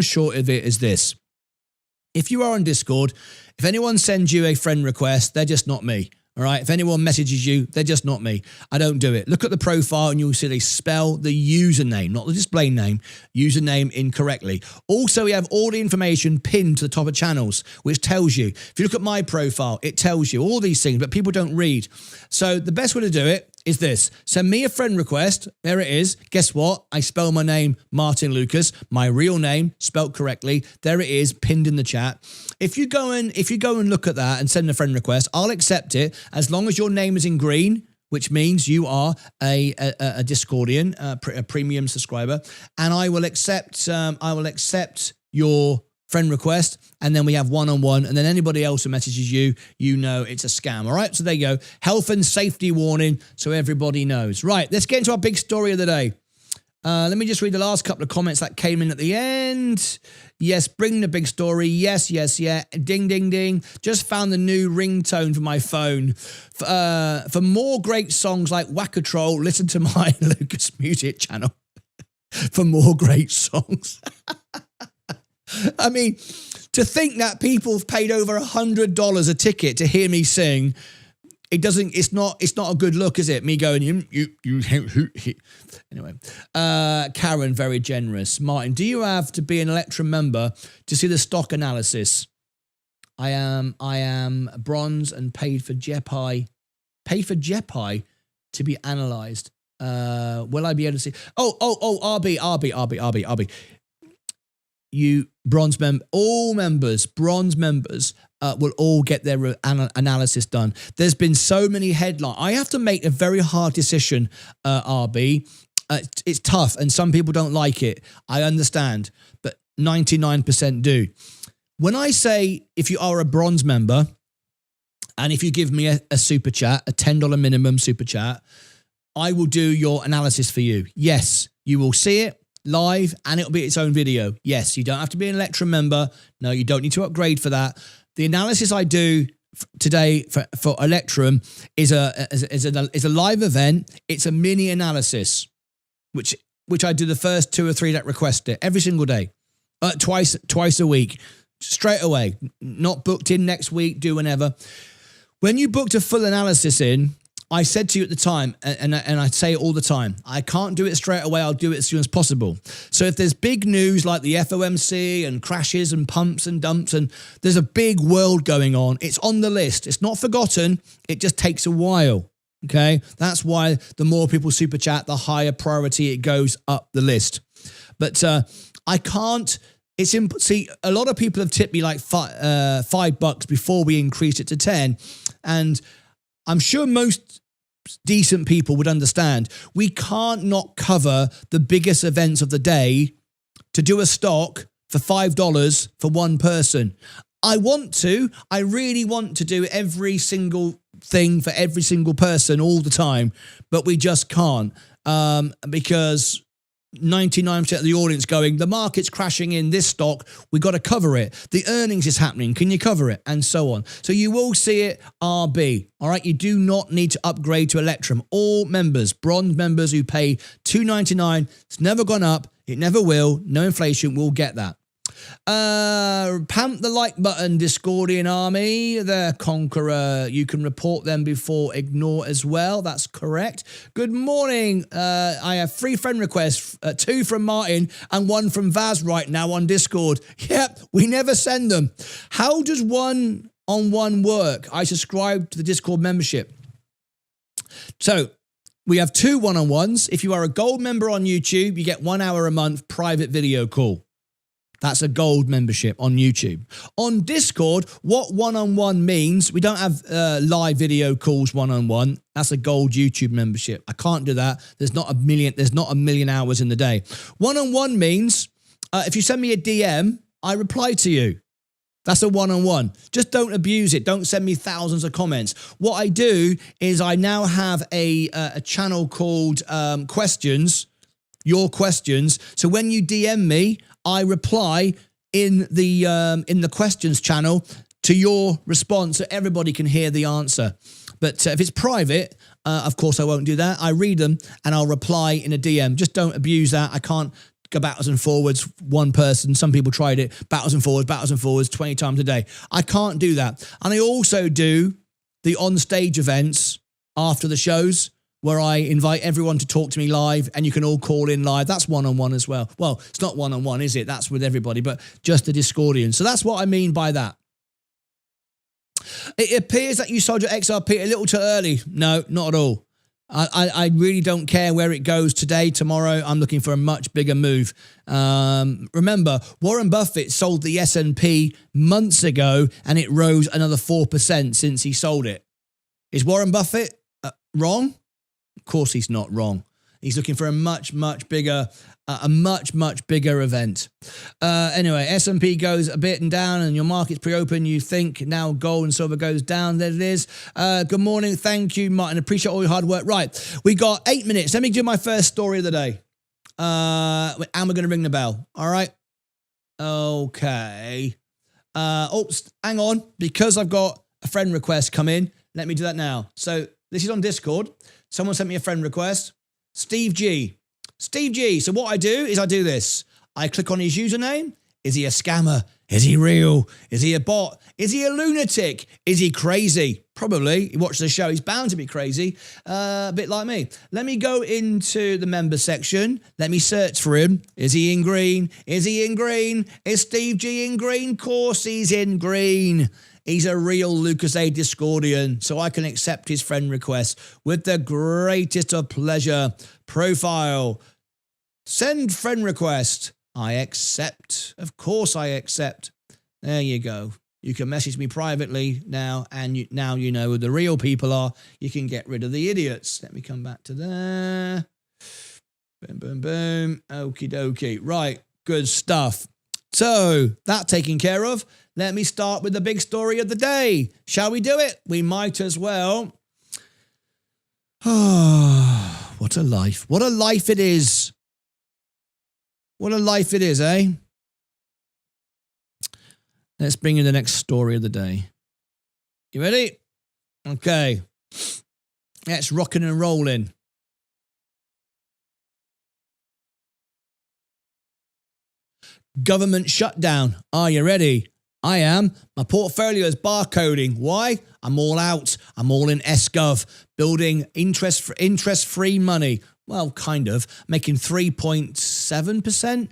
short of it is this: if you are on Discord, if anyone sends you a friend request, they're just not me. All right. If anyone messages you, they're just not me. I don't do it. Look at the profile and you'll see they spell the username, not the display name, username incorrectly. Also, we have all the information pinned to the top of channels, which tells you. If you look at my profile, it tells you all these things, but people don't read. So the best way to do it is this. Send me a friend request. There it is. Guess what? I spell my name Martyn Lucas, my real name spelled correctly. There it is, pinned in the chat. If you go and look at that and send a friend request, I'll accept it as long as your name is in green, which means you are a Discordian, a premium subscriber, and I will accept your friend request, and then we have one-on-one, and then anybody else who messages you, you know it's a scam. All right, so there you go. Health and safety warning, so everybody knows. Right, let's get into our big story of the day. Let me just read the last couple of comments that came in at the end. Yes, bring the big story. Yes, yeah. Ding, ding, ding. Just found the new ringtone for my phone. For more great songs like Whack-a-Troll, listen to my Lucas Music channel. For more great songs. I mean, to think that people have paid over $100 a ticket to hear me sing, it's not a good look, is it? Me going, anyway. Karen, very generous. Martyn, do you have to be an Electrum member to see the stock analysis? I am bronze and paid for JEPI to be analysed. Will I be able to see? RB. You bronze bronze members will all get their analysis done. There's been so many headlines. I have to make a very hard decision, RB. It's tough, and some people don't like it. I understand, but 99% do. When I say if you are a bronze member, And if you give me a super chat, a $10 minimum super chat, I will do your analysis for you. Yes, you will see it live and it'll be its own video. Yes, you don't have to be an Electrum member. No, you don't need to upgrade for that. The analysis I do today for Electrum is a live event. It's a mini analysis, which I do the first 2 or 3 that request it every single day, twice a week, straight away, not booked in next week, do whenever. When you booked a full analysis in, I said to you at the time, and I say it all the time, I can't do it straight away. I'll do it as soon as possible. So if there's big news like the FOMC and crashes and pumps and dumps, and there's a big world going on, it's on the list. It's not forgotten. It just takes a while. Okay. That's why the more people super chat, the higher priority it goes up the list. But I can't. See, a lot of people have tipped me like $5 before we increased it to 10, and I'm sure most decent people would understand we can't not cover the biggest events of the day to do a stock for $5 for one person. I really want to do every single thing for every single person all the time, but we just can't because 99% of the audience going, the market's crashing in this stock, we got to cover it. The earnings is happening, can you cover it? And so on. So you will see it RB. All right, you do not need to upgrade to Electrum. All members, bronze members who pay $2.99, it's never gone up, it never will, no inflation, will get that. Pump the like button, Discordian army, the conqueror. You can report them before ignore as well. That's correct. Good morning. I have 3 friend requests, 2 from Martyn and 1 from Vaz right now on Discord. Yep, we never send them. How does one-on-one work? I subscribe to the Discord membership. So we have 2 one-on-ones. If you are a gold member on YouTube, you get 1 hour a month private video call. That's a gold membership on YouTube. On Discord, what one-on-one means, we don't have live video calls one-on-one. That's a gold YouTube membership. I can't do that. There's not a million hours in the day. One-on-one means if you send me a DM, I reply to you. That's a one-on-one. Just don't abuse it. Don't send me thousands of comments. What I do is I now have a channel called Questions, Your Questions. So when you DM me, I reply in the questions channel to your response so everybody can hear the answer. But if it's private, of course I won't do that. I read them and I'll reply in a DM. Just don't abuse that. I can't go backwards and forwards, one person. Some people tried it, backwards and forwards 20 times a day. I can't do that. And I also do the on-stage events after the shows, where I invite everyone to talk to me live and you can all call in live. That's one-on-one as well. Well, it's not one-on-one, is it? That's with everybody, but just the Discordian. So that's what I mean by that. It appears that you sold your XRP a little too early. No, not at all. I really don't care where it goes today, tomorrow. I'm looking for a much bigger move. Remember, Warren Buffett sold the S&P months ago and it rose another 4% since he sold it. Is Warren Buffett wrong? Of course he's not wrong. He's looking for a much bigger event. Anyway, S&P goes a bit and down and your market's pre-open. You think now gold and silver goes down. There it is. Good morning. Thank you, Martyn. Appreciate all your hard work. Right. We got 8 minutes. Let me do my first story of the day. And we're going to ring the bell. All right. Okay. Oops, hang on. Because I've got a friend request come in. Let me do that now. So this is on Discord. Someone sent me a friend request. Steve G. So what I do is I do this. I click on his username. Is he a scammer? Is he real? Is he a bot? Is he a lunatic? Is he crazy? Probably. He watches the show. He's bound to be crazy. A bit like me. Let me go into the member section. Let me search for him. Is he in green? Is he in green? Is Steve G in green? Of course he's in green. He's a real Lucas A Discordian, so I can accept his friend request with the greatest of pleasure. Profile. Send friend request. I accept. Of course I accept. There you go. You can message me privately now, and now you know who the real people are. You can get rid of the idiots. Let me come back to there. Boom, boom, boom. Okie dokie. Right. Good stuff. So that taken care of. Let me start with the big story of the day. Shall we do it? We might as well. Oh, what a life. What a life it is. What a life it is, eh? Let's bring in the next story of the day. You ready? Okay. Let's rocking and rolling. Government shutdown. Are you ready? I am. My portfolio is barcoding. Why? I'm all out. I'm all in SGov, building interest-free money. Well, kind of. Making 3.7%,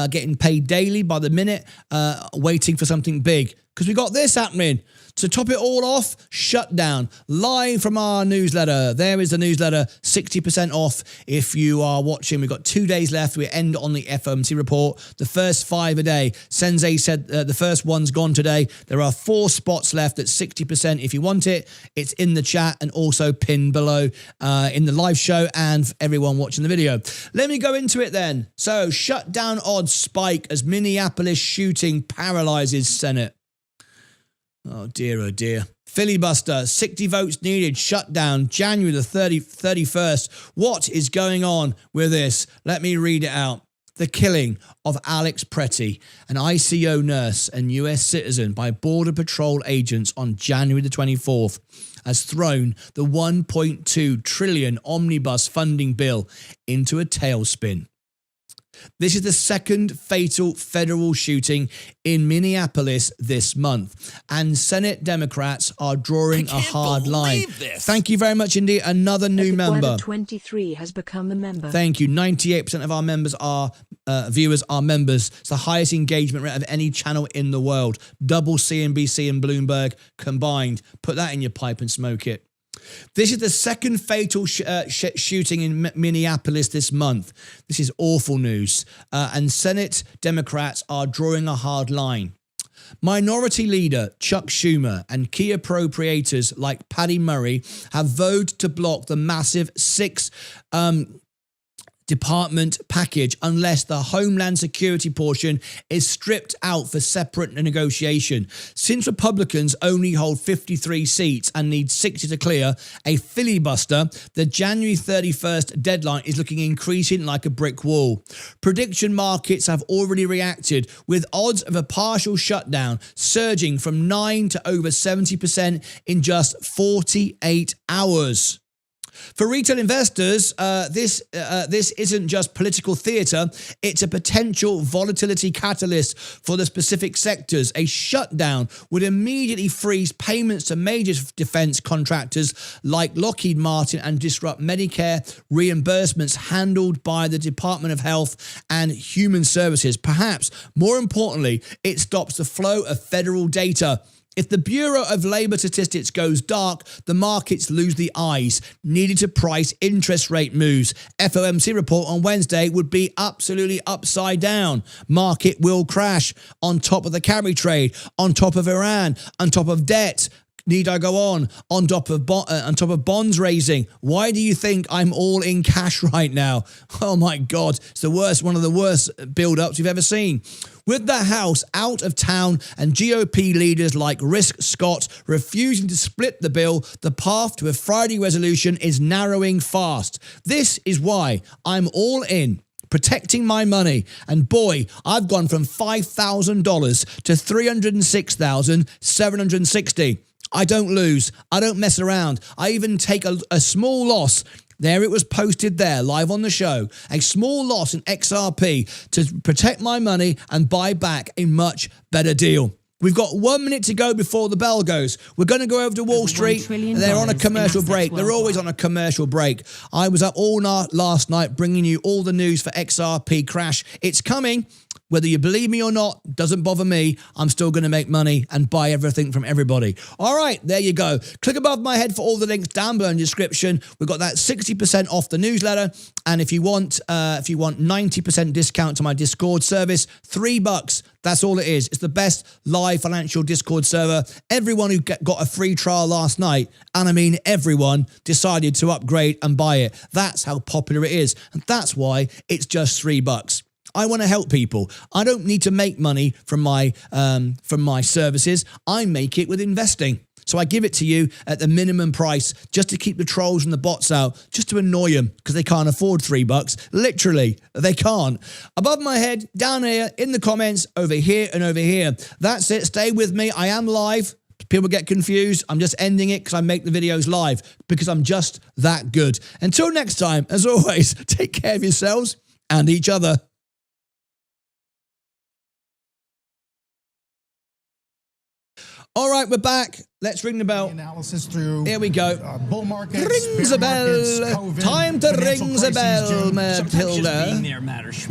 getting paid daily by the minute, waiting for something big. Because we got this happening. To top it all off, shutdown. Live from our newsletter. There is the newsletter, 60% off if you are watching. We've got 2 days left. We end on the FOMC report. The first 5 a day. Sensei said the first one's gone today. There are 4 spots left at 60% if you want it. It's in the chat and also pinned below in the live show and everyone watching the video. Let me go into it then. So, shutdown odds spike as Minneapolis shooting paralyzes Senate. Oh dear, oh dear. Filibuster, 60 votes needed, shutdown, January the 31st. What is going on with this? Let me read it out. The killing of Alex Pretty, an ICO nurse and US citizen by Border Patrol agents on January the 24th, has thrown the $1.2 trillion omnibus funding bill into a tailspin. This is the second fatal federal shooting in Minneapolis this month, and Senate Democrats are drawing a hard line. Thank you very much indeed. Another new member. 23 has become a member. Thank you. 98% of our members are viewers are members. It's the highest engagement rate of any channel in the world. Double CNBC and Bloomberg combined. Put that in your pipe and smoke it. This is the second fatal shooting in Minneapolis this month. This is awful news. And Senate Democrats are drawing a hard line. Minority Leader Chuck Schumer and key appropriators like Patty Murray have voted to block the massive 6 department package unless the Homeland Security portion is stripped out for separate negotiation. Since Republicans only hold 53 seats and need 60 to clear a filibuster, the January 31st deadline is looking increasing like a brick wall. Prediction markets have already reacted, with odds of a partial shutdown surging from 9 to over 70% in just 48 hours. For retail investors, this isn't just political theatre, it's a potential volatility catalyst for the specific sectors. A shutdown would immediately freeze payments to major defence contractors like Lockheed Martin and disrupt Medicare reimbursements handled by the Department of Health and Human Services. Perhaps more importantly, it stops the flow of federal data. If the Bureau of Labor Statistics goes dark, the markets lose the eyes needed to price interest rate moves. FOMC report on Wednesday would be absolutely upside down. Market will crash on top of the carry trade, on top of Iran, on top of debt. Need I go on top of bonds raising? Why do you think I'm all in cash right now? Oh my God, it's the worst, one of the worst build-ups you've ever seen. With the House out of town and GOP leaders like Rick Scott refusing to split the bill, the path to a Friday resolution is narrowing fast. This is why I'm all in. Protecting my money. And boy, I've gone from $5,000 to $306,760. I don't lose. I don't mess around. I even take a small loss. There it was posted there, live on the show. A small loss in XRP to protect my money and buy back a much better deal. We've got 1 minute to go before the bell goes. We're going to go over to Wall Street. They're on a commercial break. They're always on a commercial break. I was up all night last night bringing you all the news for XRP crash. It's coming. Whether you believe me or not, doesn't bother me. I'm still going to make money and buy everything from everybody. All right, there you go. Click above my head for all the links down below in the description. We've got that 60% off the newsletter. And if you want 90% discount to my Discord service, $3. That's all it is. It's the best live financial Discord server. Everyone who got a free trial last night, and I mean everyone, decided to upgrade and buy it. That's how popular it is. And that's why it's just $3. I want to help people. I don't need to make money from my services. I make it with investing. So I give it to you at the minimum price just to keep the trolls and the bots out, just to annoy them because they can't afford $3. Literally, they can't. Above my head, down here, in the comments, over here and over here. That's it. Stay with me. I am live. People get confused. I'm just ending it because I make the videos live because I'm just that good. Until next time, as always, take care of yourselves and each other. All right, we're back. Let's ring the bell. Analysis through. Here we go. Bull markets, Rings a bell. COVID, Time to ring the bell, Matilda.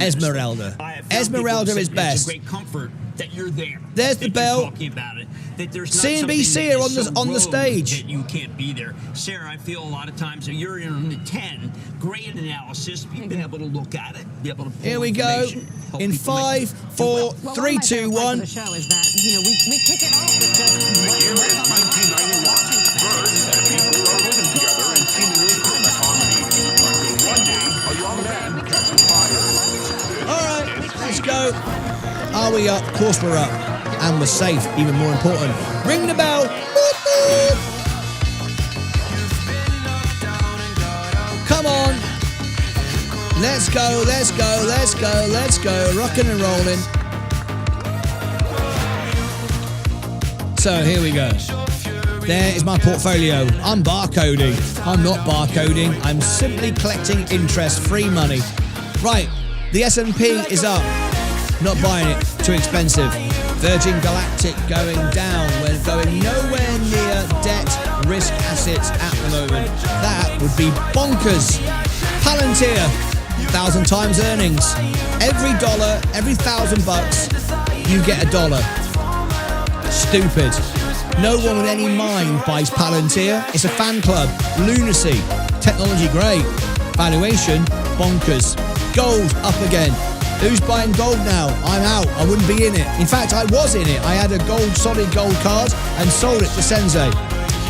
Esmeralda. Esmeralda is best. It's a great comfort that you're there. There's the bell. Talking about it. That there's not CNBC are on the stage. That you can't be there. Sarah, I feel a lot of times that you're in the 10. Great analysis. You've been able to look at it. Be able to pull Here we go. In 5, 4, 3, 2, 1. The show is that, we kick it off with just The year is 1991. Birds and people are living together in seemingly perfect harmony until one day a young man catches fire. All right, let's go. Are we up? Of course we're up. And we're safe, even more important. Ring the bell. Boop, boop. Come on. Let's go, let's go, let's go, let's go. Rocking and rolling. So here we go. There is my portfolio. I'm barcoding. I'm not barcoding. I'm simply collecting interest-free money. Right, the S&P is up. Not buying it. Too expensive. Virgin Galactic going down. We're going nowhere near debt risk assets at the moment. That would be bonkers. Palantir, 1,000 times earnings. Every dollar, every $1,000, you get $1. Stupid. No one with any mind buys Palantir. It's a fan club. Lunacy. Technology great. Valuation bonkers. Gold up again. Who's buying gold now? I'm out. I wouldn't be in it. In fact, I was in it. I had a solid gold card and sold it to Sensei.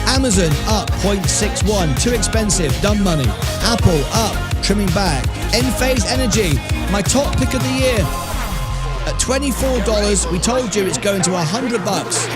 Amazon up 0.61. Too expensive. Dumb money. Apple up. Trimming back. Enphase Energy. My top pick of the year. At $24, we told you it's going to $100.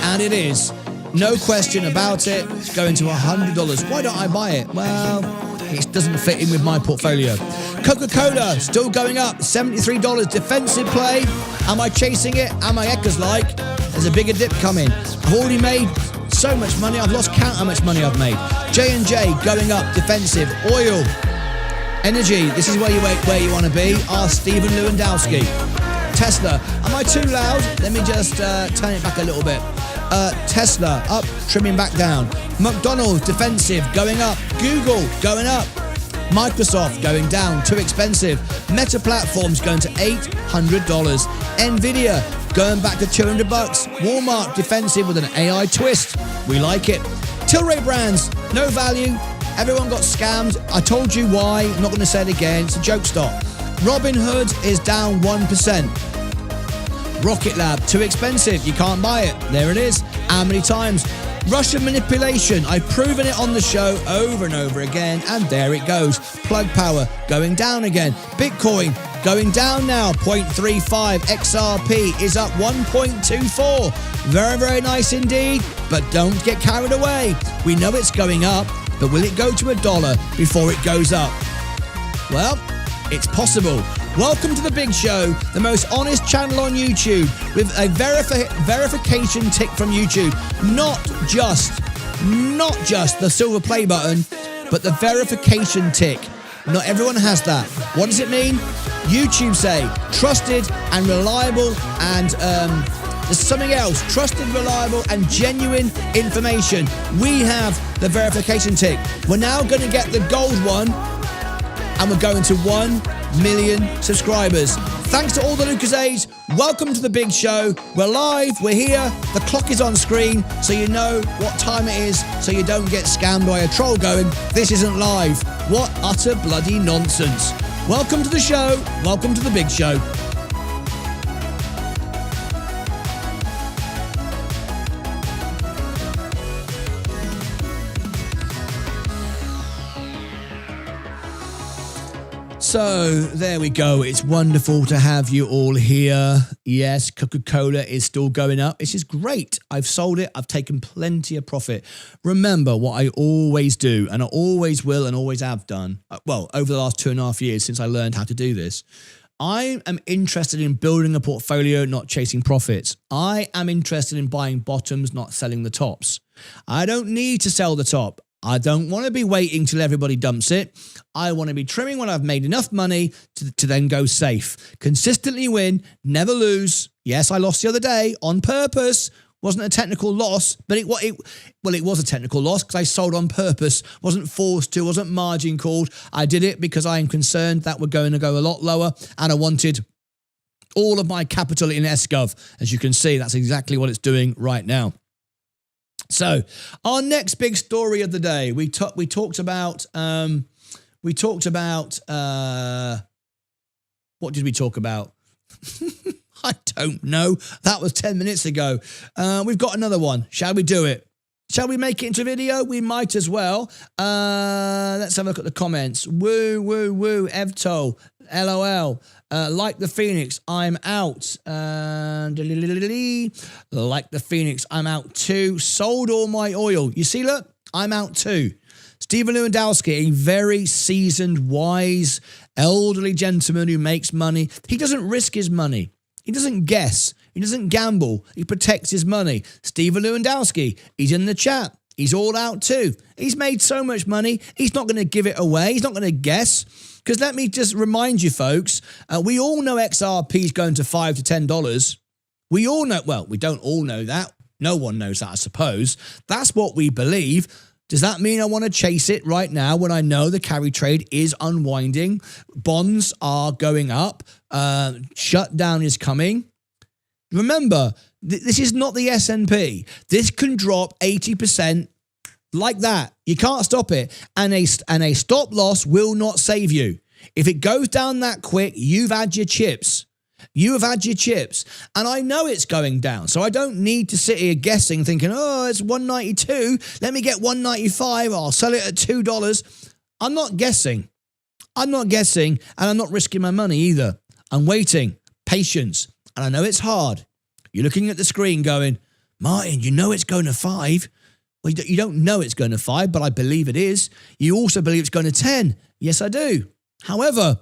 And it is. No question about it. It's going to $100. Why don't I buy it? Well, it doesn't fit in with my portfolio. Coca-Cola still going up. $73. Defensive play. Am I chasing it? Am I Eckers like? There's a bigger dip coming. I've already made so much money. I've lost count how much money I've made. J&J going up. Defensive. Oil. Energy. This is where you want to be. Ask Stephen Lewandowski. Tesla. Am I too loud? Let me just turn it back a little bit. Tesla up, trimming back down. McDonald's defensive, going up. Google going up. Microsoft going down, too expensive. Meta Platforms going to $800. Nvidia going back to $200. Walmart defensive with an AI twist. We like it. Tilray Brands, no value. Everyone got scammed. I told you why. I'm not going to say it again. It's a joke stop. Robinhood is down 1%. Rocket Lab, too expensive. You can't buy it. There it is. How many times? Russian manipulation. I've proven it on the show over and over again, and there it goes. Plug Power going down again. Bitcoin going down now. 0.35. XRP is up 1.24. Very, very nice indeed. But don't get carried away. We know it's going up, but will it go to $1 before it goes up? Well, it's possible. Welcome to The Big Show, the most honest channel on YouTube with a verification tick from YouTube. Not just the silver play button, but the verification tick. Not everyone has that. What does it mean? YouTube say trusted and reliable and there's something else. Trusted, reliable and genuine information. We have the verification tick. We're now going to get the gold one and we're going to 1 million subscribers. Thanks to all the Lucasades. Welcome to The Big Show. We're live. We're here. The clock is on screen so you know what time it is so you don't get scammed by a troll going, this isn't live. What utter bloody nonsense. Welcome to the show. Welcome to The Big Show. So there we go. It's wonderful to have you all here. Yes, Coca-Cola is still going up. This is great. I've sold it. I've taken plenty of profit. Remember what I always do, and I always will and always have done. Well, over the last 2.5 years since I learned how to do this. I am interested in building a portfolio, not chasing profits. I am interested in buying bottoms, not selling the tops. I don't need to sell the top. I don't want to be waiting till everybody dumps it. I want to be trimming when I've made enough money to then go safe. Consistently win, never lose. Yes, I lost the other day on purpose. Wasn't a technical loss, but it was a technical loss because I sold on purpose. Wasn't forced to, wasn't margin called. I did it because I am concerned that we're going to go a lot lower, and I wanted all of my capital in SGov. As you can see, that's exactly what it's doing right now. So our next big story of the day, we talked about what did we talk about? I don't know. That was 10 minutes ago. We've got another one. Shall we do it? Shall we make it into a video? We might as well. Let's have a look at the comments. Woo, woo, woo. Evtol. LOL. Like the Phoenix, I'm out. Like the Phoenix, I'm out too. Sold all my oil. You see, look, I'm out too. Stephen Lewandowski, a very seasoned, wise, elderly gentleman who makes money. He doesn't risk his money. He doesn't guess. He doesn't gamble. He protects his money. Stephen Lewandowski, he's in the chat. He's all out too. He's made so much money. He's not going to give it away. He's not going to guess. Because let me just remind you, folks, we all know XRP is going to $5 to $10. We all know, well, we don't all know that. No one knows that, I suppose. That's what we believe. Does that mean I want to chase it right now when I know the carry trade is unwinding? Bonds are going up. Shutdown is coming. Remember, this is not the S&P. This can drop 80% like that. You can't stop it. And a stop loss will not save you. If it goes down that quick, you've had your chips. You have had your chips. And I know it's going down. So I don't need to sit here guessing, thinking, oh, it's 192. Let me get 195. I'll sell it at $2. I'm not guessing. I'm not guessing. And I'm not risking my money either. I'm waiting. Patience. And I know it's hard. You're looking at the screen going, Martyn, you know it's going to 5. Well, you don't know it's going to 5, but I believe it is. You also believe it's going to 10. Yes, I do. However,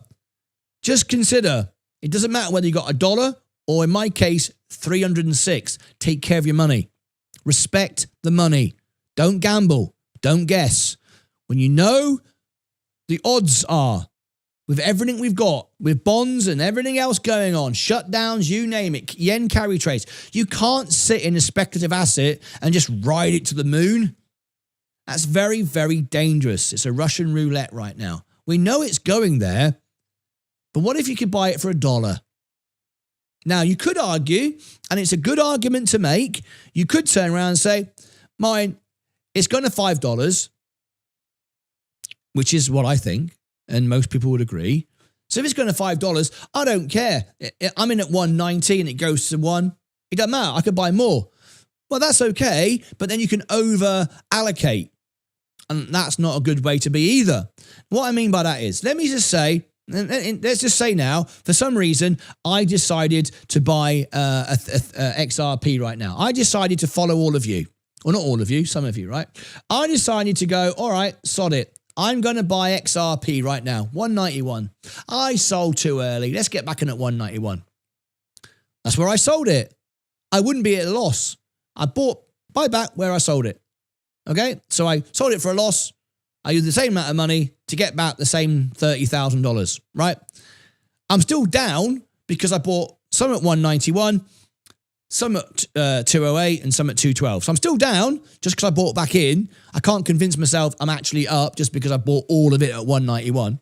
just consider, it doesn't matter whether you got $1 or in my case, 306. Take care of your money. Respect the money. Don't gamble. Don't guess. When you know the odds are, with everything we've got, with bonds and everything else going on, shutdowns, you name it, yen carry trades, you can't sit in a speculative asset and just ride it to the moon. That's very, very dangerous. It's a Russian roulette right now. We know it's going there, but what if you could buy it for $1? Now, you could argue, and it's a good argument to make, you could turn around and say, Martyn, it's going to $5, which is what I think. And most people would agree. So if it's going to $5, I don't care. I'm in at 190 and it goes to 1. It doesn't matter. I could buy more. Well, that's okay. But then you can over allocate. And that's not a good way to be either. What I mean by that is, let me just say, let's just say now, for some reason, I decided to buy XRP right now. I decided to follow all of you. Well, not all of you, some of you, right? I decided to go, all right, sod it. I'm going to buy XRP right now, 191. I sold too early. Let's get back in at 191. That's where I sold it. I wouldn't be at a loss. Buy back where I sold it. Okay? So I sold it for a loss. I used the same amount of money to get back the same $30,000, right? I'm still down because I bought some at 191, some at 208 and some at 212. So I'm still down just because I bought back in. I can't convince myself I'm actually up just because I bought all of it at 191.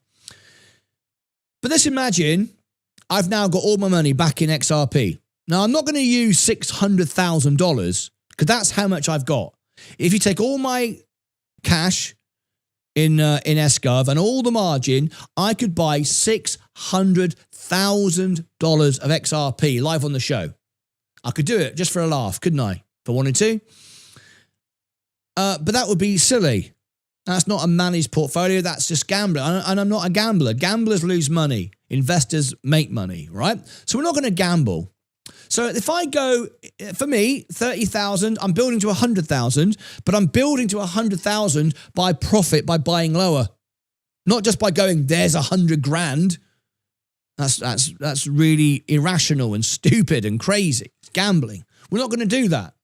But let's imagine I've now got all my money back in XRP. Now, I'm not going to use $600,000 because that's how much I've got. If you take all my cash in SGov and all the margin, I could buy $600,000 of XRP live on the show. I could do it just for a laugh, couldn't I? If I wanted to. But that would be silly. That's not a managed portfolio. That's just gambling. And I'm not a gambler. Gamblers lose money. Investors make money, right? So we're not going to gamble. So if I go, for me, 30,000, I'm building to 100,000, but I'm building to 100,000 by profit, by buying lower. Not just by going, there's 100 grand. That's really irrational and stupid and crazy. It's gambling. We're not going to do that.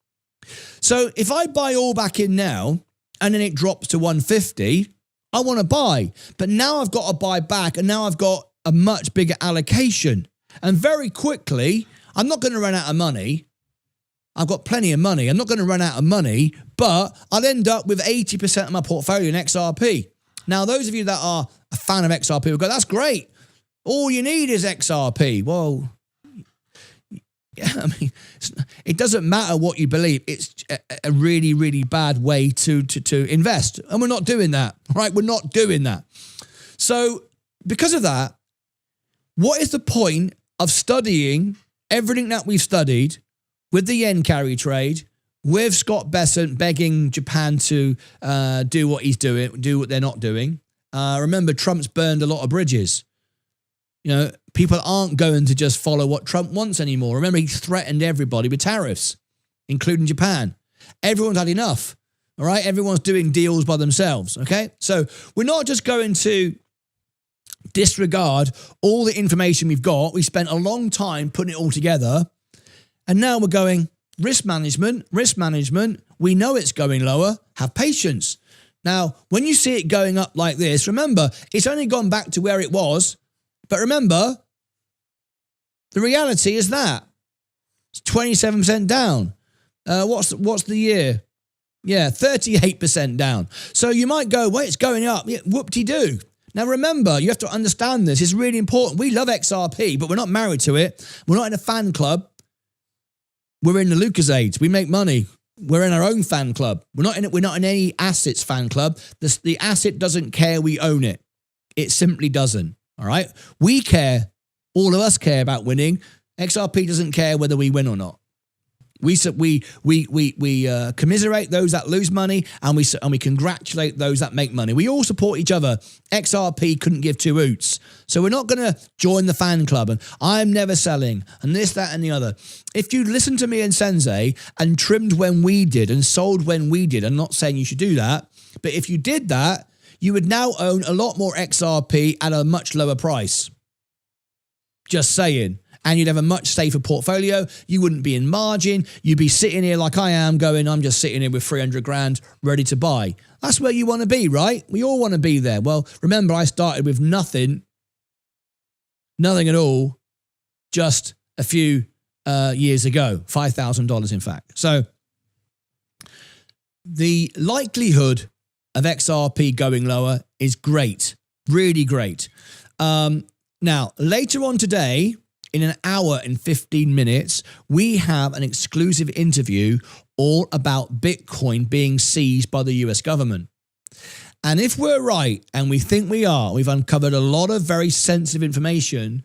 So if I buy all back in now and then it drops to 150, I want to buy. But now I've got to buy back and now I've got a much bigger allocation. And very quickly, I'm not going to run out of money. I've got plenty of money. I'm not going to run out of money, but I'll end up with 80% of my portfolio in XRP. Now, those of you that are a fan of XRP will go, that's great. All you need is XRP. Well, yeah, I mean, it doesn't matter what you believe. It's a really, really bad way to invest. And we're not doing that, right? We're not doing that. So because of that, what is the point of studying everything that we've studied with the yen carry trade, with Scott Bessent begging Japan to do what he's doing, do what they're not doing? Remember, Trump's burned a lot of bridges. You know, people aren't going to just follow what Trump wants anymore. Remember, he threatened everybody with tariffs, including Japan. Everyone's had enough, all right? Everyone's doing deals by themselves, okay? So we're not just going to disregard all the information we've got. We spent a long time putting it all together, and now we're going, risk management. We know it's going lower. Have patience. Now, when you see it going up like this, remember, it's only gone back to where it was. But remember, the reality is that it's 27% down. What's the year? Yeah, 38% down. So you might go, wait, it's going up. Yeah, whoop-de-doo. Now remember, you have to understand this. It's really important. We love XRP, but we're not married to it. We're not in a fan club. We're in the Lucasades. We make money. We're in our own fan club. We're not in any assets fan club. The asset doesn't care we own it. It simply doesn't. All right. We care. All of us care about winning. XRP doesn't care whether we win or not. We commiserate those that lose money, and we congratulate those that make money. We all support each other. XRP couldn't give two hoots. So we're not going to join the fan club and I'm never selling and this, that, and the other. If you listened to me and Sensei and trimmed when we did and sold when we did, I'm not saying you should do that, but if you did that, you would now own a lot more XRP at a much lower price. Just saying. And you'd have a much safer portfolio. You wouldn't be in margin. You'd be sitting here like I am going, I'm just sitting here with 300 grand ready to buy. That's where you want to be, right? We all want to be there. Well, remember, I started with nothing at all, just a few years ago, $5,000 in fact. So the likelihood of XRP going lower is great, really great. Now, later on today, in an hour and 15 minutes, we have an exclusive interview all about Bitcoin being seized by the US government. And if we're right, and we think we are, we've uncovered a lot of very sensitive information.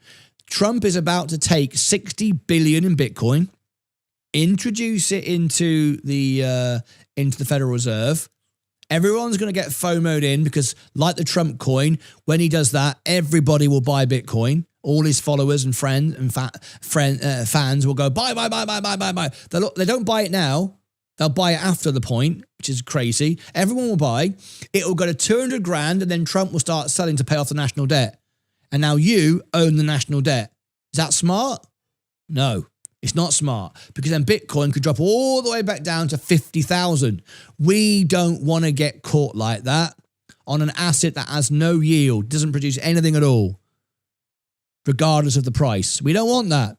Trump is about to take 60 billion in Bitcoin, introduce it into the Federal Reserve. Everyone's going to get FOMO'd in because, like the Trump coin, when he does that, everybody will buy Bitcoin. All his followers and friends and fans will go, buy. They don't buy it now. They'll buy it after the point, which is crazy. Everyone will buy. It will go to 200 grand, and then Trump will start selling to pay off the national debt. And now you own the national debt. Is that smart? No. It's not smart, because then Bitcoin could drop all the way back down to 50,000. We don't want to get caught like that on an asset that has no yield, doesn't produce anything at all, regardless of the price. We don't want that.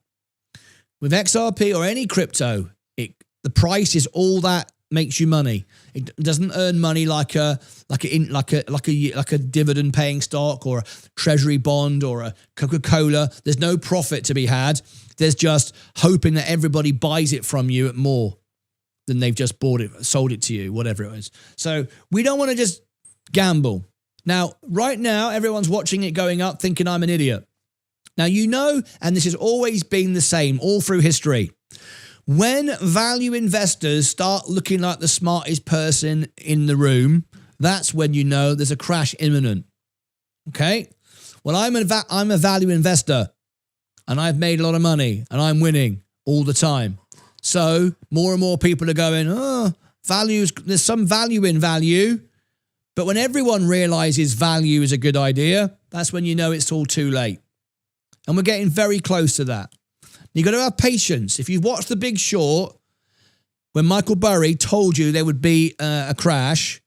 With XRP or any crypto, the price is all that makes you money. It doesn't earn money like a dividend paying stock or a treasury bond or a Coca-Cola. There's no profit to be had. There's just hoping that everybody buys it from you at more than they've just sold it to you, whatever it is. So we don't want to just gamble. Now, right now, everyone's watching it going up thinking I'm an idiot. Now, you know, and this has always been the same all through history. When value investors start looking like the smartest person in the room, that's when you know there's a crash imminent. Okay? Well, I'm a value investor, and I've made a lot of money, and I'm winning all the time. So more and more people are going, there's some value in value. But when everyone realizes value is a good idea, that's when you know it's all too late. And we're getting very close to that. You've got to have patience. If you've watched The Big Short, when Michael Burry told you there would be a crash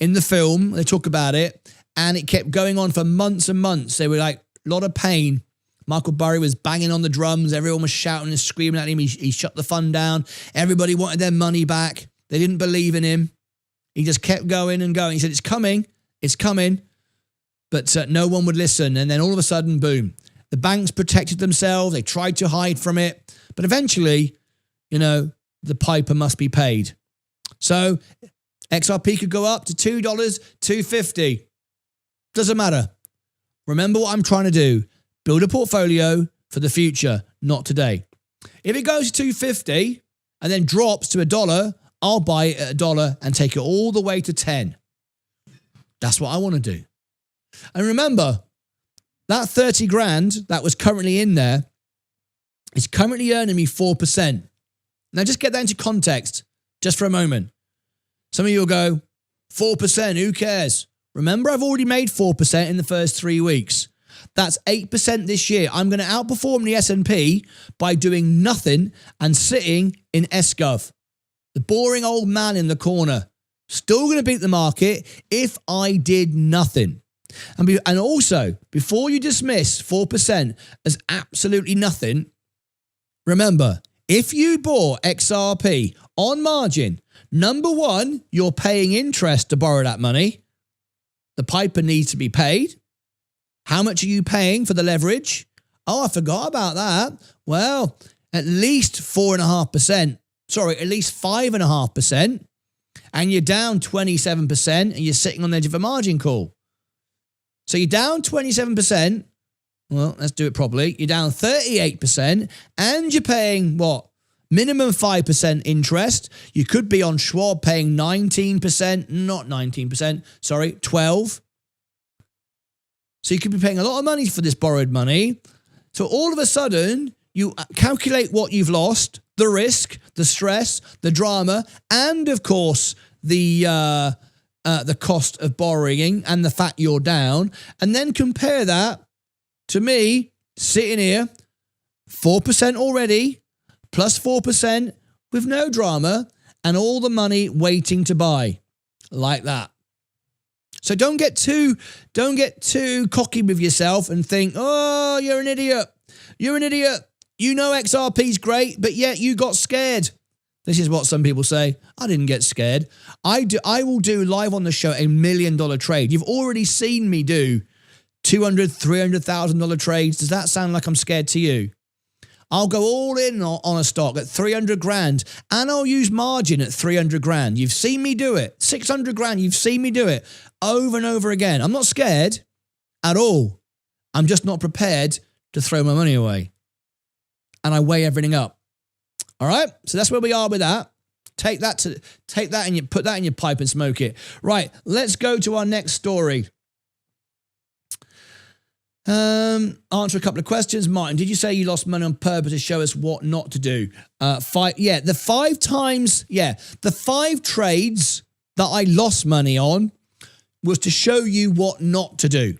in the film, they talk about it, and it kept going on for months and months. They were like, a lot of pain. Michael Burry was banging on the drums. Everyone was shouting and screaming at him. He shut the fund down. Everybody wanted their money back. They didn't believe in him. He just kept going and going. He said, it's coming. But no one would listen. And then all of a sudden, boom. The banks protected themselves. They tried to hide from it. But eventually, the piper must be paid. So XRP could go up to $2, $2.50. Doesn't matter. Remember what I'm trying to do. Build a portfolio for the future, not today. If it goes to $2.50 and then drops to $1, I'll buy it at $1 and take it all the way to 10. That's what I want to do. And remember, that 30 grand that was currently in there is currently earning me 4%. Now just get that into context just for a moment. Some of you will go, 4%, who cares? Remember, I've already made 4% in the first 3 weeks. That's 8% this year. I'm going to outperform the S&P by doing nothing and sitting in SGov. The boring old man in the corner. Still going to beat the market if I did nothing. And also, before you dismiss 4% as absolutely nothing, remember, if you bought XRP on margin, number one, you're paying interest to borrow that money. The piper needs to be paid. How much are you paying for the leverage? Oh, I forgot about that. Well, at least 4.5%. Sorry, at least 5.5%. And you're down 27% and you're sitting on the edge of a margin call. So you're down 27%. Well, let's do it properly. You're down 38% and you're paying what? Minimum 5% interest. You could be on Schwab paying 19%, not 19%, sorry, 12%. So you could be paying a lot of money for this borrowed money. So all of a sudden, you calculate what you've lost, the risk, the stress, the drama, and of course, the cost of borrowing and the fact you're down, and then compare that to me sitting here, 4% already, plus 4% with no drama, and all the money waiting to buy, like that. So don't get too cocky with yourself and think, oh, you're an idiot. You're an idiot. You know XRP's great, but yet you got scared. This is what some people say. I didn't get scared. I will do live on the show a $1 million trade. You've already seen me do $200,000, $300,000 trades. Does that sound like I'm scared to you? I'll go all in on a stock at 300 grand and I'll use margin at 300 grand. You've seen me do it. 600 grand. You've seen me do it over and over again. I'm not scared at all. I'm just not prepared to throw my money away. And I weigh everything up. All right. So that's where we are with that. Take that and you put that in your pipe and smoke it. Right. Let's go to our next story. Answer a couple of questions. Martyn, did you say you lost money on purpose to show us what not to do? The 5 trades that I lost money on was to show you what not to do.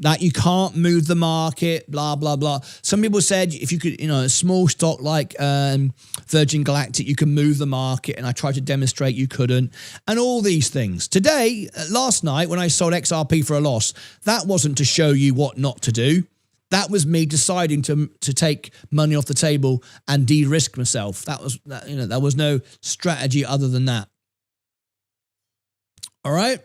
That you can't move the market, blah, blah, blah. Some people said if you could, a small stock like Virgin Galactic, you can move the market. And I tried to demonstrate you couldn't. And all these things. Today, last night, when I sold XRP for a loss, that wasn't to show you what not to do. That was me deciding to take money off the table and de-risk myself. There was no strategy other than that. All right.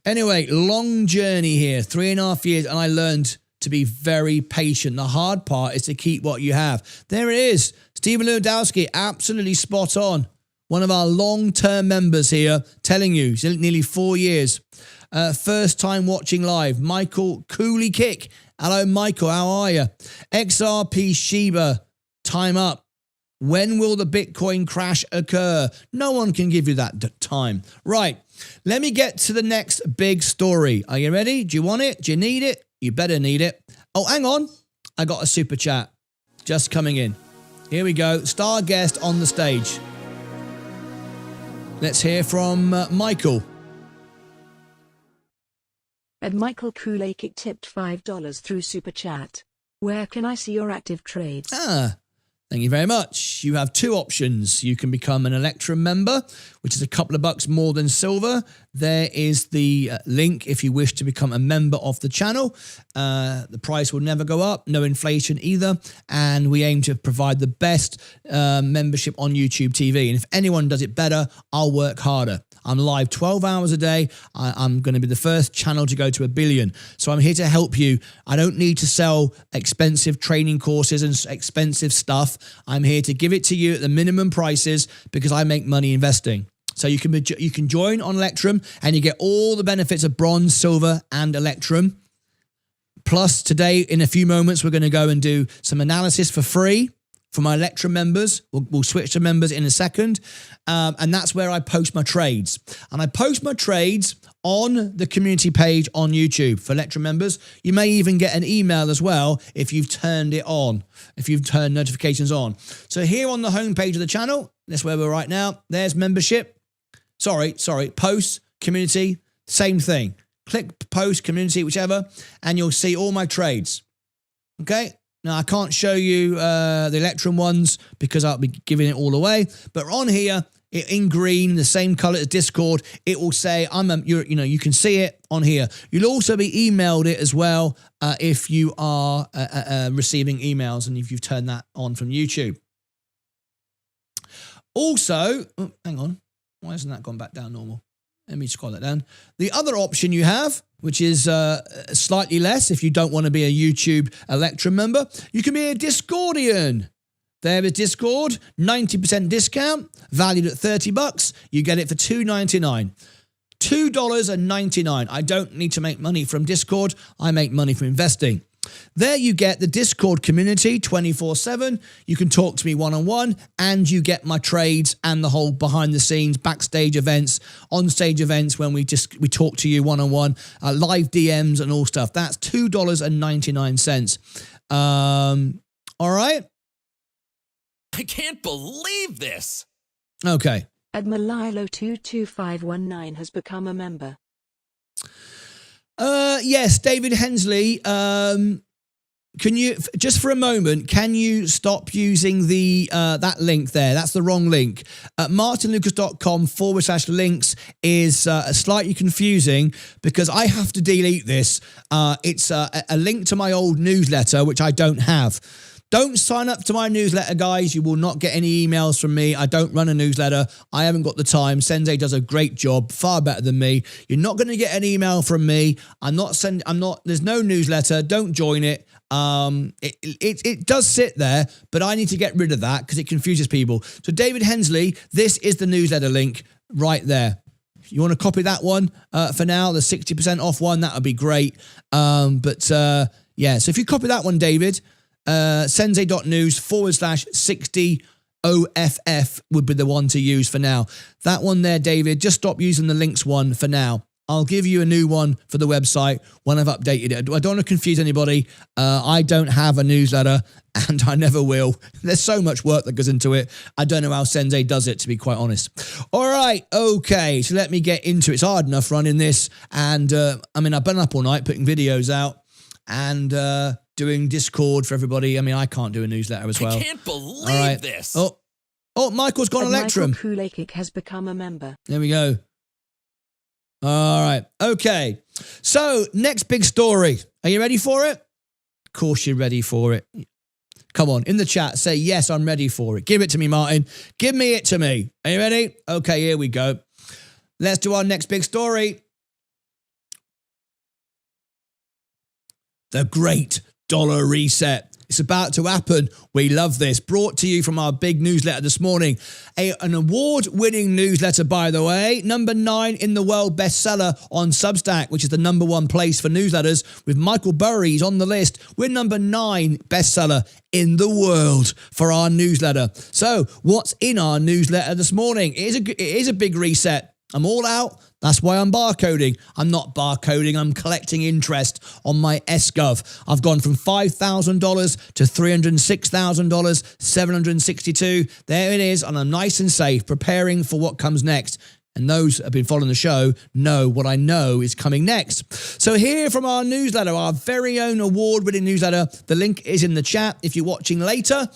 Anyway, long journey here, 3.5 years, and I learned to be very patient. The hard part is to keep what you have. There it is. Stephen Lewandowski, absolutely spot on. One of our long-term members here, telling you, nearly 4 years. First time watching live. Michael Cooley Kick. Hello, Michael. How are you? XRP Shiba, time up. When will the Bitcoin crash occur? No one can give you that time. Right. Let me get to the next big story. Are you ready? Do you want it? Do you need it? You better need it. Oh, hang on. I got a super chat just coming in. Here we go. Star guest on the stage. Let's hear from Michael. Ed Michael Kulakik tipped $5 through Super Chat. Where can I see your active trades? Thank you very much. You have two options. You can become an Electrum member, which is a couple of bucks more than silver. There is the link if you wish to become a member of the channel. The price will never go up, no inflation either. And we aim to provide the best membership on YouTube TV. And if anyone does it better, I'll work harder. I'm live 12 hours a day. I'm going to be the first channel to go to 1 billion. So I'm here to help you. I don't need to sell expensive training courses and expensive stuff. I'm here to give it to you at the minimum prices because I make money investing. So you can join on Electrum and you get all the benefits of bronze, silver, and Electrum. Plus today, in a few moments, we're going to go and do some analysis for free for my Electrum members. We'll switch to members in a second. And that's where I post my trades. And I post my trades on the community page on YouTube for Electrum members. You may even get an email as well if you've turned it on, if you've turned notifications on. So here on the homepage of the channel, that's where we're right now. There's membership. Sorry, posts, community, same thing. Click post, community, whichever, and you'll see all my trades. Okay? Now, I can't show you the Electrum ones because I'll be giving it all away. But on here, in green, the same color as Discord, it will say, you can see it on here. You'll also be emailed it as well if you are receiving emails and if you've turned that on from YouTube. Also, oh, hang on. Why hasn't that gone back down normal? Let me scroll that down. The other option you have, which is slightly less if you don't want to be a YouTube Electrum member, you can be a Discordian. There is Discord, 90% discount, valued at $30. You get it for $2.99. $2.99. I don't need to make money from Discord. I make money from investing. There you get the Discord community 24/7. You can talk to me one-on-one and you get my trades and the whole behind the scenes, backstage events, on-stage events when we talk to you one-on-one, live DMs and all stuff. That's $2.99. All right. I can't believe this. Okay. Admalilo22519 has become a member. Yes, David Hensley, can you, just for a moment, can you stop using the that link there? That's the wrong link. martynlucas.com/links is slightly confusing because I have to delete this. It's a link to my old newsletter, which I don't have. Don't sign up to my newsletter, guys. You will not get any emails from me. I don't run a newsletter. I haven't got the time. Sensei does a great job, far better than me. You're not going to get an email from me. There's no newsletter. Don't join it. It does sit there, but I need to get rid of that because it confuses people. So David Hensley, this is the newsletter link right there. You want to copy that one for now, the 60% off one, that would be great. Yeah, so if you copy that one, David, sensei.news/60 OFF would be the one to use for now. That one there, David, just stop using the links one for now. I'll give you a new one for the website when I've updated it. I don't want to confuse anybody. I don't have a newsletter and I never will. There's so much work that goes into it. I don't know how Sensei does it, to be quite honest. All right. Okay. So let me get into it. It's hard enough running this. And I've been up all night putting videos out and doing Discord for everybody. I mean, I can't do a newsletter as well. I can't believe this. Oh, Michael's gone Electrum. Michael Kulakik has become a member. There we go. All right. Okay. So next big story. Are you ready for it? Of course you're ready for it. Come on, in the chat, say, yes, I'm ready for it. Give it to me, Martyn. Give me it to me. Are you ready? Okay, here we go. Let's do our next big story. The Great Dollar Reset. It's about to happen. We love this. Brought to you from our big newsletter this morning. An award-winning newsletter, by the way. Number 9 in the world bestseller on Substack, which is the number 1 place for newsletters. With Michael Burry, he's on the list. We're number 9 bestseller in the world for our newsletter. So what's in our newsletter this morning? It is a big reset. I'm all out. That's why I'm barcoding. I'm not barcoding. I'm collecting interest on my SGov. I've gone from $5,000 to $306,000, $762. There it is. And I'm nice and safe, preparing for what comes next. And those that have been following the show know what I know is coming next. So here from our newsletter, our very own award-winning newsletter. The link is in the chat. If you're watching later,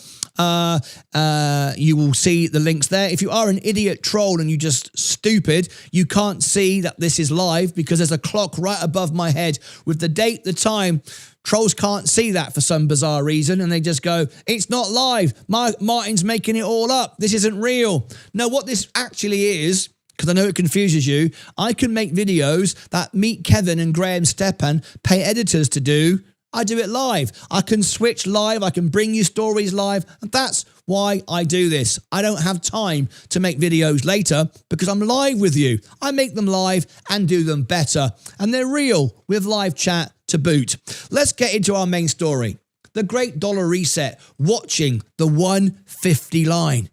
you will see the links there. If you are an idiot troll and you just stupid, you can't see that this is live because there's a clock right above my head with the date, the time. Trolls can't see that for some bizarre reason, and they just go, it's not live. Martyn's making it all up. This isn't real. No, what this actually is, because I know it confuses you, I can make videos that Meet Kevin and Graham Stepan pay editors to do. I do it live. I can switch live. I can bring you stories live. And that's why I do this. I don't have time to make videos later because I'm live with you. I make them live and do them better. And they're real with live chat to boot. Let's get into our main story. The great dollar reset, watching the 150 line.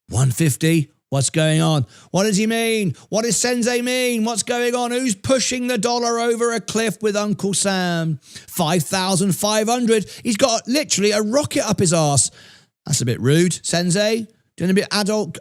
150? What's going on? What does he mean? What does Sensei mean? What's going on? Who's pushing the dollar over a cliff with Uncle Sam? 5,500. He's got literally a rocket up his arse. That's a bit rude. Sensei, doing a bit adult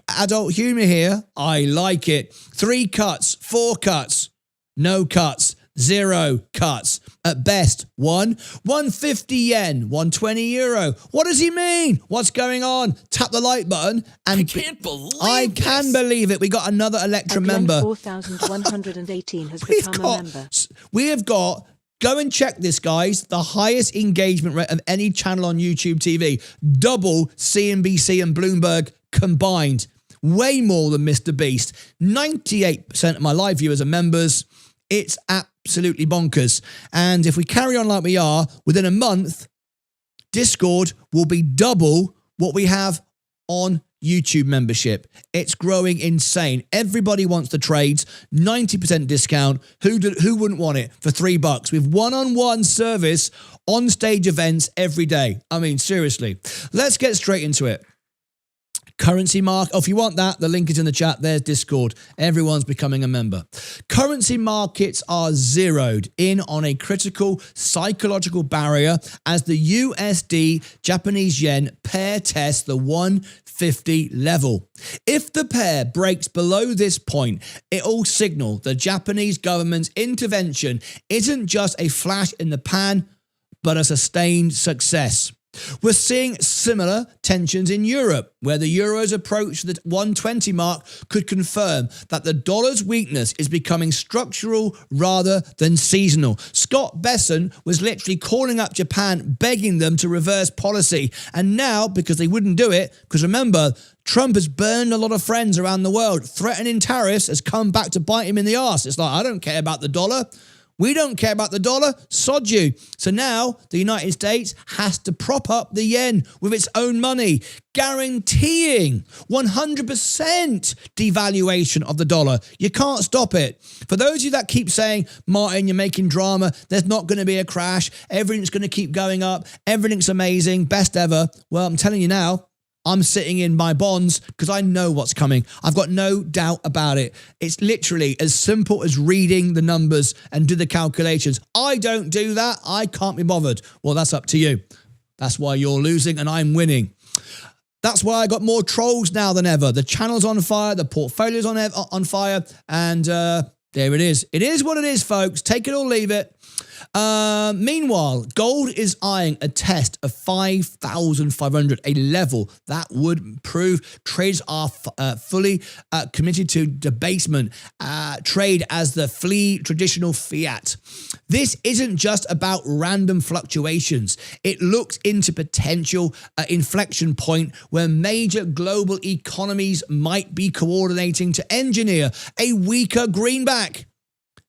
humor here. I like it. 3 cuts, 4 cuts, no cuts, 0 cuts. At best, 150 yen, 120 euro. What does he mean? What's going on? Tap the like button. And I can't believe I can believe it. We got another Electra member. 4118 has become a member. We have got, go and check this, guys, the highest engagement rate of any channel on YouTube TV. Double CNBC and Bloomberg combined. Way more than Mr. Beast. 98% of my live viewers are members. It's absolutely bonkers. And if we carry on like we are, within a month, Discord will be double what we have on YouTube membership. It's growing insane. Everybody wants the trades, 90% discount. Who wouldn't want it for $3 with one-on-one service, on-stage events every day? I mean, seriously. Let's get straight into it. Currency market. Oh, if you want that, the link is in the chat. There's Discord. Everyone's becoming a member. Currency markets are zeroed in on a critical psychological barrier as the USD Japanese yen pair tests the 150 level. If the pair breaks below this point, it will signal the Japanese government's intervention isn't just a flash in the pan, but a sustained success. We're seeing similar tensions in Europe, where the euro's approach to the 120 mark could confirm that the dollar's weakness is becoming structural rather than seasonal. Scott Bessent was literally calling up Japan, begging them to reverse policy. And now, because they wouldn't do it, because remember, Trump has burned a lot of friends around the world, threatening tariffs has come back to bite him in the arse. It's like, I don't care about the dollar. We don't care about the dollar, sod you. So now the United States has to prop up the yen with its own money, guaranteeing 100% devaluation of the dollar. You can't stop it. For those of you that keep saying, Martyn, you're making drama, there's not going to be a crash, everything's going to keep going up, everything's amazing, best ever. Well, I'm telling you now, I'm sitting in my bonds because I know what's coming. I've got no doubt about it. It's literally as simple as reading the numbers and do the calculations. I don't do that. I can't be bothered. Well, that's up to you. That's why you're losing and I'm winning. That's why I got more trolls now than ever. The channel's on fire. The portfolio's on fire. And there it is. It is what it is, folks. Take it or leave it. Meanwhile, gold is eyeing a test of 5,500, a level that would prove trades are fully committed to debasement, trade as the traditional fiat. This isn't just about random fluctuations. It looks into potential inflection point where major global economies might be coordinating to engineer a weaker greenback.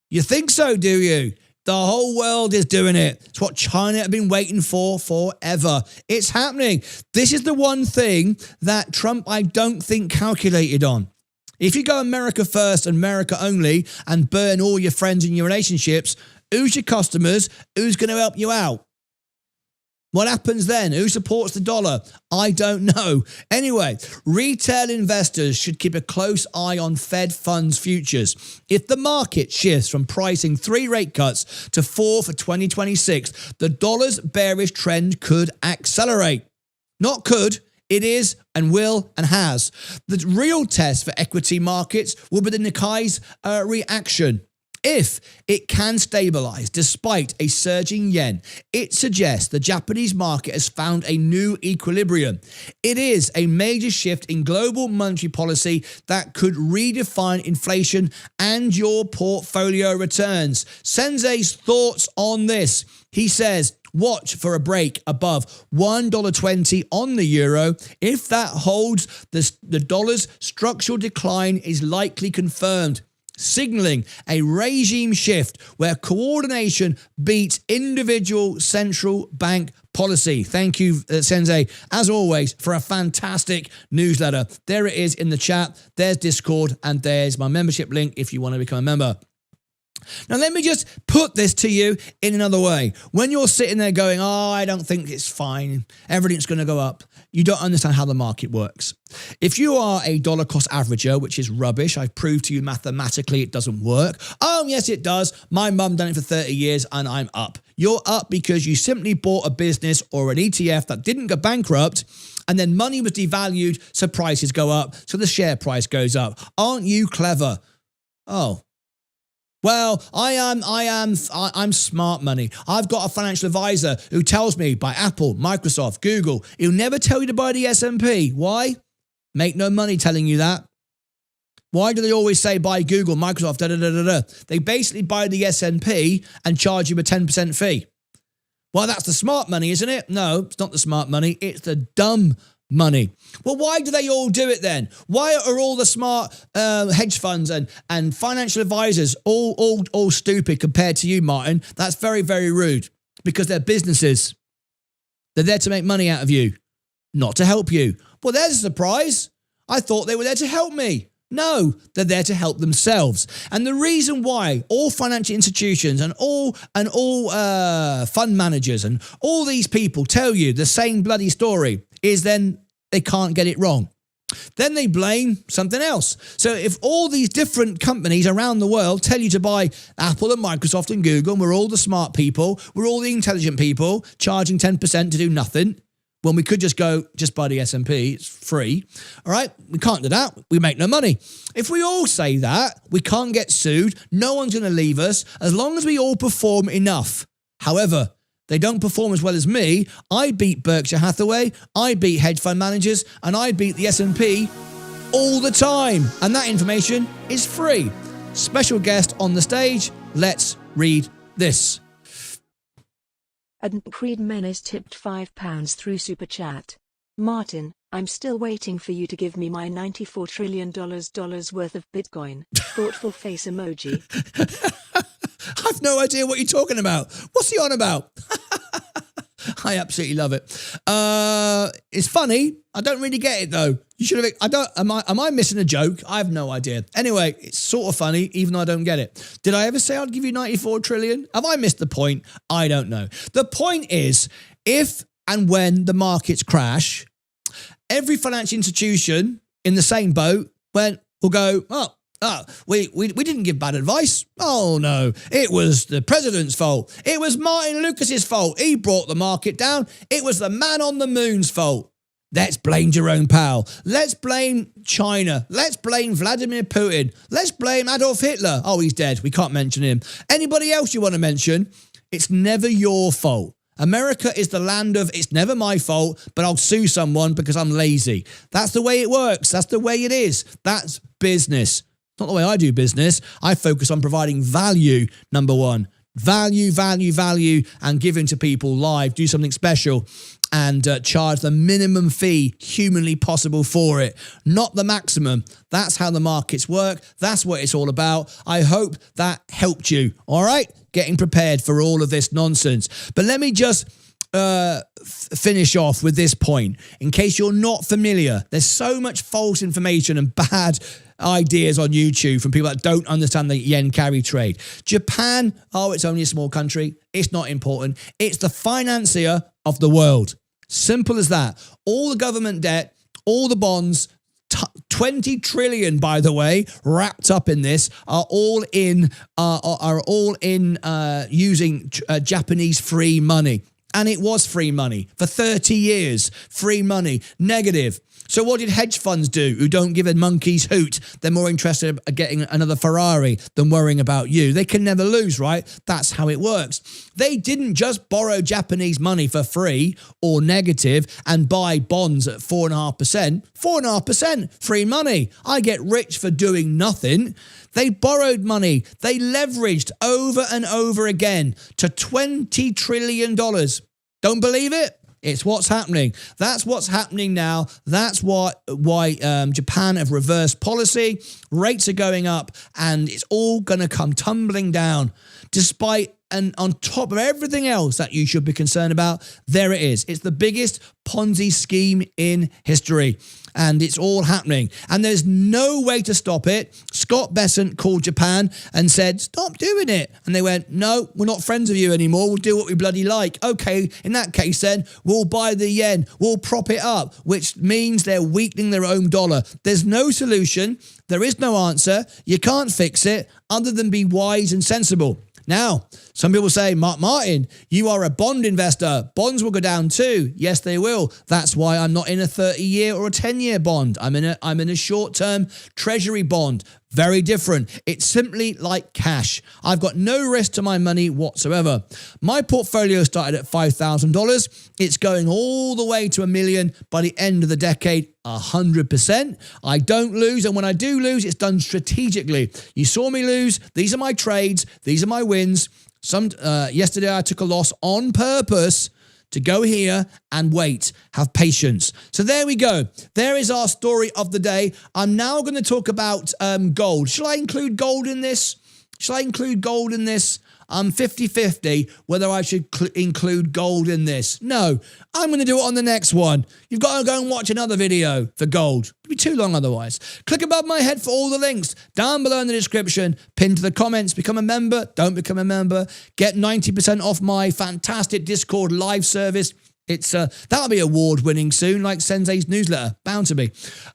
You think so, do you? The whole world is doing it. It's what China have been waiting for forever. It's happening. This is the one thing that Trump, I don't think, calculated on. If you go America first and America only and burn all your friends and your relationships, who's your customers? Who's going to help you out? What happens then? Who supports the dollar? I don't know. Anyway, retail investors should keep a close eye on Fed funds futures. If the market shifts from pricing 3 rate cuts to 4 for 2026, the dollar's bearish trend could accelerate. Not could, it is and will and has. The real test for equity markets will be the Nikkei's reaction. If it can stabilize despite a surging yen, it suggests the Japanese market has found a new equilibrium. It is a major shift in global monetary policy that could redefine inflation and your portfolio returns. Sensei's thoughts on this. He says, watch for a break above $1.20 on the euro. If that holds, the dollar's structural decline is likely confirmed, signaling a regime shift where coordination beats individual central bank policy. Thank you, Sensei, as always, for a fantastic newsletter. There it is in the chat. There's Discord, and there's my membership link if you want to become a member. Now, let me just put this to you in another way. When you're sitting there going, oh, I don't think it's fine, everything's going to go up, you don't understand how the market works. If you are a dollar cost averager, which is rubbish, I've proved to you mathematically it doesn't work. Oh, yes, it does. My mum done it for 30 years and I'm up. You're up because you simply bought a business or an ETF that didn't go bankrupt, and then money was devalued, so prices go up, so the share price goes up. Aren't you clever? Oh. Well, I'm smart money. I've got a financial advisor who tells me buy Apple, Microsoft, Google. He'll never tell you to buy the S&P. Why? Make no money telling you that. Why do they always say buy Google, Microsoft, da-da-da-da-da? They basically buy the S&P and charge you a 10% fee. Well, that's the smart money, isn't it? No, it's not the smart money. It's the dumb money. Well, why do they all do it then? Why are all the smart hedge funds and financial advisors all stupid compared to you, Martin? That's very, very rude, because they're businesses. They're there to make money out of you, not to help you. Well, there's a surprise. I thought they were there to help me. No, they're there to help themselves. And the reason why all financial institutions and all fund managers and all these people tell you the same bloody story is then they can't get it wrong. Then they blame something else. So if all these different companies around the world tell you to buy Apple and Microsoft and Google, and we're all the smart people, we're all the intelligent people, charging 10% to do nothing, when we could just go, just buy the S&P, it's free. All right, we can't do that. We make no money. If we all say that, we can't get sued. No one's going to leave us as long as we all perform enough. However, they don't perform as well as me. I beat Berkshire Hathaway, I beat hedge fund managers, and I beat the S&P all the time. And that information is free. Special guest on the stage. Let's read this. And Creed Menace tipped £5 through Super Chat. Martin, I'm still waiting for you to give me my $94 trillion worth of Bitcoin. Thoughtful face emoji. I've no idea what you're talking about. What's he on about? I absolutely love it. It's funny. I don't really get it though. You should have. Am I missing a joke? I have no idea. Anyway, it's sort of funny, even though I don't get it. Did I ever say I'd give you 94 trillion? Have I missed the point? I don't know. The point is, if and when the markets crash, every financial institution in the same boat will go, we didn't give bad advice. Oh no, it was the president's fault. It was Martyn Lucas's fault. He brought the market down. It was the man on the moon's fault. Let's blame Jerome Powell. Let's blame China. Let's blame Vladimir Putin. Let's blame Adolf Hitler. Oh, he's dead. We can't mention him. Anybody else you want to mention? It's never your fault. America is the land of, it's never my fault, but I'll sue someone because I'm lazy. That's the way it works. That's the way it is. That's business. Not the way I do business. I focus on providing value, number one. Value, and giving to people live. Do something special and charge the minimum fee humanly possible for it, not the maximum. That's how the markets work. That's what it's all about. I hope that helped you. All right? getting prepared for all of this nonsense. But let me just finish off with this point. In case you're not familiar, there's so much false information and bad ideas on YouTube from people that don't understand the yen carry trade. Japan, it's only a small country. It's not important. It's the financier of the world. Simple as that. All the government debt, all the bonds, 20 trillion, by the way, wrapped up in this, are all in using Japanese free money. And it was free money for 30 years. Free money, negative. So what did hedge funds do who don't give a monkey's hoot? They're more interested in getting another Ferrari than worrying about you. They can never lose, right? That's how it works. They didn't just borrow Japanese money for free or negative and buy bonds at 4.5%. 4.5% free money. I get rich for doing nothing. They borrowed money. They leveraged over and over again to $20 trillion. Don't believe it? It's what's happening. That's what's happening now. That's why Japan have reversed policy. Rates are going up and it's all going to come tumbling down. Despite and on top of everything else that you should be concerned about, there it is. It's the biggest Ponzi scheme in history. And it's all happening. And there's no way to stop it. Scott Bessent called Japan and said, stop doing it. And they went, no, we're not friends with you anymore. We'll do what we bloody like. Okay, in that case then, we'll buy the yen. We'll prop it up, which means they're weakening their own dollar. There's no solution. There is no answer. You can't fix it other than be wise and sensible. Now, some people say, Martyn, you are a bond investor. Bonds will go down too. Yes, they will. That's why I'm not in a 30-year or a 10-year bond. I'm in a short-term Treasury bond. Very different. It's simply like cash. I've got no risk to my money whatsoever. My portfolio started at $5,000. It's going all the way to $1 million by the end of the decade. 100%. I don't lose, and when I do lose, it's done strategically. You saw me lose. These are my trades. These are my wins. Yesterday I took a loss on purpose to go here and wait, have patience. So there we go. There is our story of the day. I'm now going to talk about gold. Shall I include gold in this? I'm 50-50 whether I should include gold in this. No, I'm going to do it on the next one. You've got to go and watch another video for gold. It'll be too long otherwise. Click above my head for all the links. Down below in the description, pinned to the comments. Become a member. Don't become a member. Get 90% off my fantastic Discord live service. It's that'll be award-winning soon, like Sensei's newsletter, bound to be.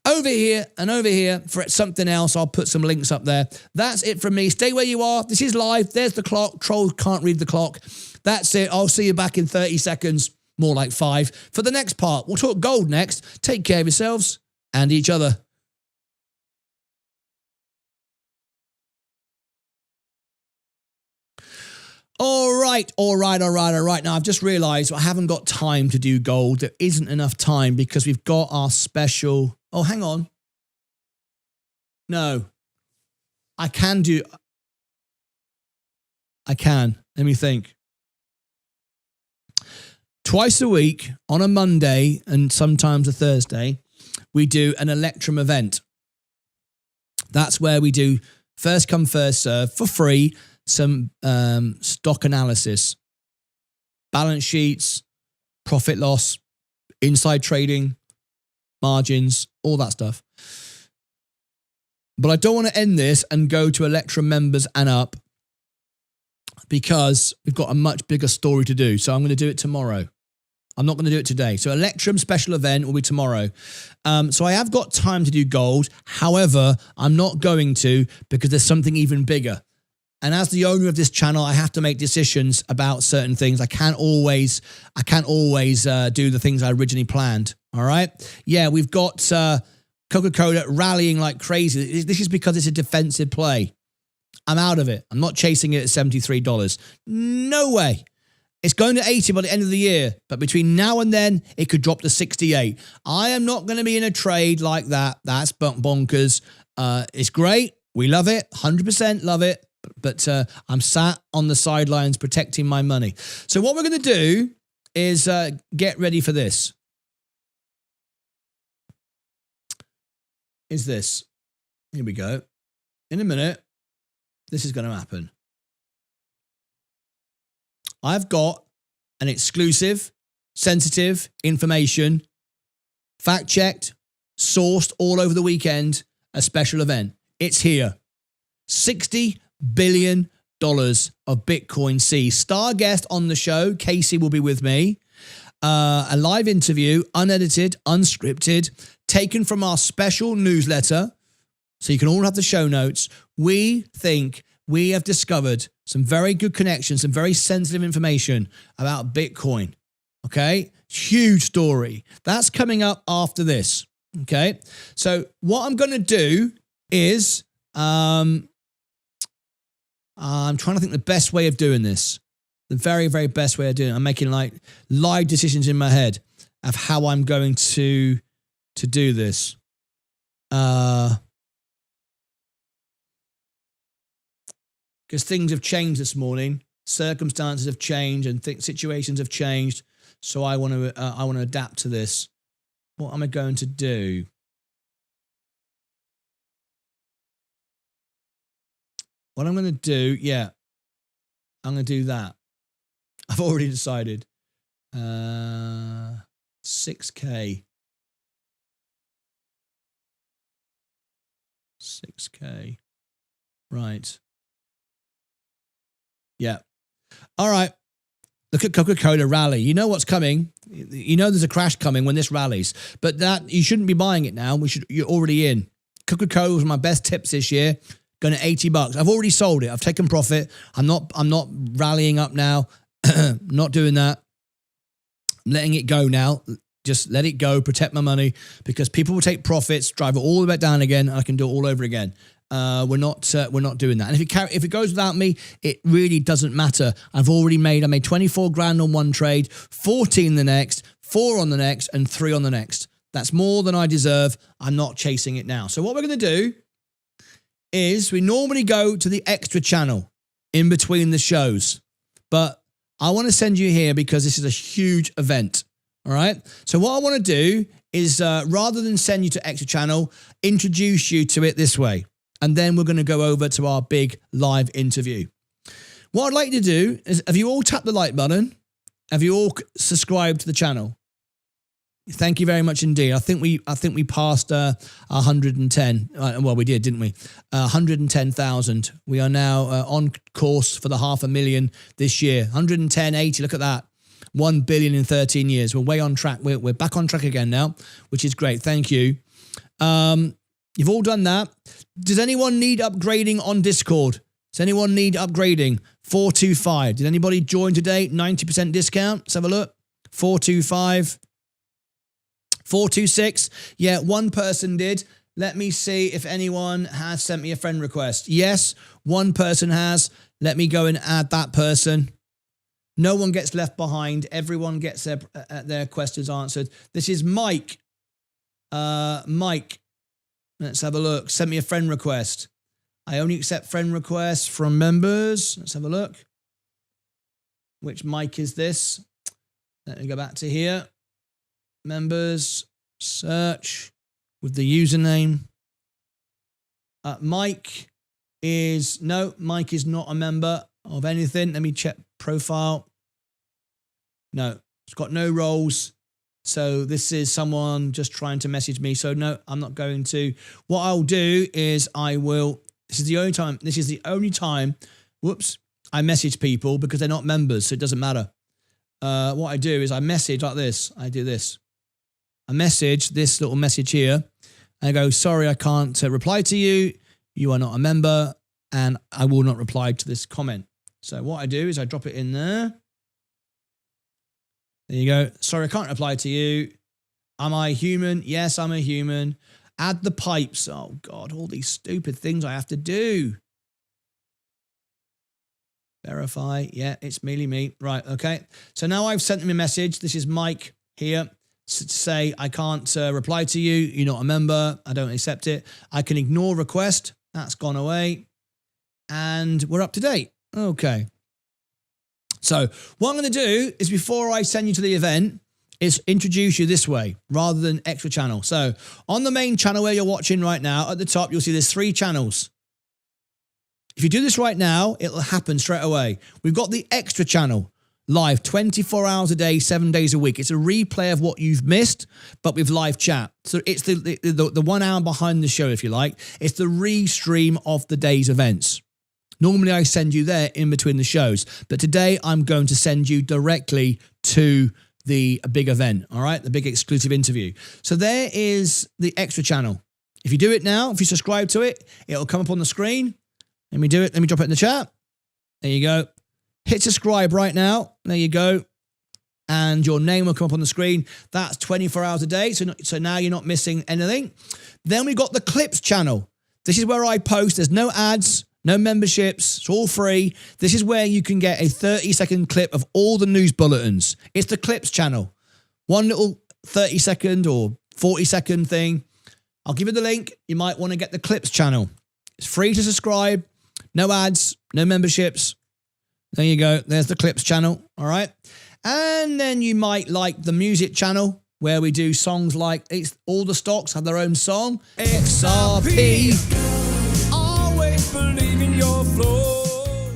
Over here and over here for something else, I'll put some links up there. That's it from me. Stay where you are. This is live. There's the clock. Trolls can't read the clock. That's it. I'll see you back in 30 seconds, more like 5, for the next part. We'll talk gold next. Take care of yourselves and each other. All right. Now, I've just realized I haven't got time to do gold. There isn't enough time because we've got our special... Oh, hang on. No. I can. Let me think. Twice a week, on a Monday and sometimes a Thursday, we do an Electrum event. That's where we do first come, first serve for free. Some stock analysis, balance sheets, profit loss, inside trading, margins, all that stuff. But I don't want to end this and go to Electrum members and up because we've got a much bigger story to do. So I'm going to do it tomorrow. I'm not going to do it today. So Electrum special event will be tomorrow. So I have got time to do gold. However, I'm not going to because there's something even bigger. And as the owner of this channel, I have to make decisions about certain things. I can't always do the things I originally planned. All right. Yeah, we've got Coca-Cola rallying like crazy. This is because it's a defensive play. I'm out of it. I'm not chasing it at $73. No way. It's going to 80 by the end of the year. But between now and then, it could drop to 68. I am not going to be in a trade like that. That's bonkers. It's great. We love it. 100% love it. But I'm sat on the sidelines protecting my money. So what we're going to do is get ready for this. Is this. Here we go. In a minute, this is going to happen. I've got an exclusive, sensitive information, fact-checked, sourced all over the weekend, a special event. It's here. $60 billion of Bitcoin C. Star guest on the show, Casey, will be with me. A live interview, unedited, unscripted, taken from our special newsletter. So you can all have the show notes. We think we have discovered some very good connections, some very sensitive information about Bitcoin. Okay? Huge story. That's coming up after this. Okay? So what I'm going to do is, I'm trying to think the best way of doing this. The very, very best way of doing it. I'm making like live decisions in my head of how I'm going to do this. Because things have changed this morning, circumstances have changed, and situations have changed. So I want to adapt to this. What am I going to do? What I'm going to do, yeah, I'm going to do that. I've already decided. 6K. 6K. Right. Yeah. All right. Look at Coca-Cola rally. You know what's coming. You know there's a crash coming when this rallies. But that you shouldn't be buying it now. You're already in. Coca-Cola was my best tips this year. Going to $80. I've already sold it. I've taken profit. I'm not rallying up now. Not doing that. I'm letting it go now. Just let it go. Protect my money, because people will take profits, drive it all the way down again, and I can do it all over again. We're not doing that. And if it goes without me, it really doesn't matter. I made 24 grand on one trade, 14 the next, 4 on the next, and 3 on the next. That's more than I deserve. I'm not chasing it now. So what we're going to do is we normally go to the extra channel in between the shows, but I want to send you here because this is a huge event. All right. So what I want to do is rather than send you to extra channel, introduce you to it this way. And then we're going to go over to our big live interview. What I'd like to do is, have you all tapped the like button? Have you all subscribed to the channel? Thank you very much indeed. I think we passed 110. Well, we did, didn't we? 110,000. We are now on course for the 500,000 this year. 110.80. Look at that. 1 billion in 13 years. We're way on track. We're back on track again now, which is great. Thank you. You've all done that. Does anyone need upgrading on Discord? Does anyone need upgrading? 425. Did anybody join today? 90% discount. Let's have a look. 425. 426. Yeah, one person did. Let me see if anyone has sent me a friend request. Yes, one person has. Let me go and add that person. No one gets left behind. Everyone gets their questions answered. This is Mike. Mike. Let's have a look. Send me a friend request. I only accept friend requests from members. Let's have a look. Which Mike is this? Let me go back to here. Members. Search with the username. Mike is not a member of anything. Let me check profile. No, it's got no roles. So this is someone just trying to message me. So no, I'm not going to. What I'll do is this is the only time, whoops, I message people because they're not members. So it doesn't matter. What I do is I message like this. I do this. I message this little message here. And I go, sorry, I can't reply to you. You are not a member. And I will not reply to this comment. So what I do is I drop it in there. There you go. Sorry, I can't reply to you. Am I human? Yes, I'm a human. Add the pipes. Oh, God, all these stupid things I have to do. Verify. Yeah, it's merely me. Right, okay. So now I've sent them a message. This is Mike here to say I can't reply to you. You're not a member. I don't accept it. I can ignore request. That's gone away. And we're up to date. Okay. So what I'm going to do is before I send you to the event is introduce you this way rather than extra channel. So on the main channel where you're watching right now, at the top, you'll see there's 3 channels. If you do this right now, it'll happen straight away. We've got the extra channel. live 24 hours a day, 7 days a week. It's a replay of what you've missed, but with live chat. So it's the 1 hour behind the show, if you like. It's the restream of the day's events. Normally I send you there in between the shows, but today I'm going to send you directly to the big event, all right? The big exclusive interview. So there is the extra channel. If you do it now, if you subscribe to it, it'll come up on the screen. Let me do it. Let me drop it in the chat. There you go. Hit subscribe right now. There you go. And your name will come up on the screen. That's 24 hours a day. So now you're not missing anything. Then we got the clips channel. This is where I post. There's no ads, no memberships. It's all free. This is where you can get a 30-second clip of all the news bulletins. It's the clips channel. One little 30-second or 40-second thing. I'll give you the link. You might want to get the clips channel. It's free to subscribe. No ads, no memberships. There you go. There's the clips channel. All right. And then you might like the music channel where we do songs like all the stocks have their own song. XRP. Always believe in your flow.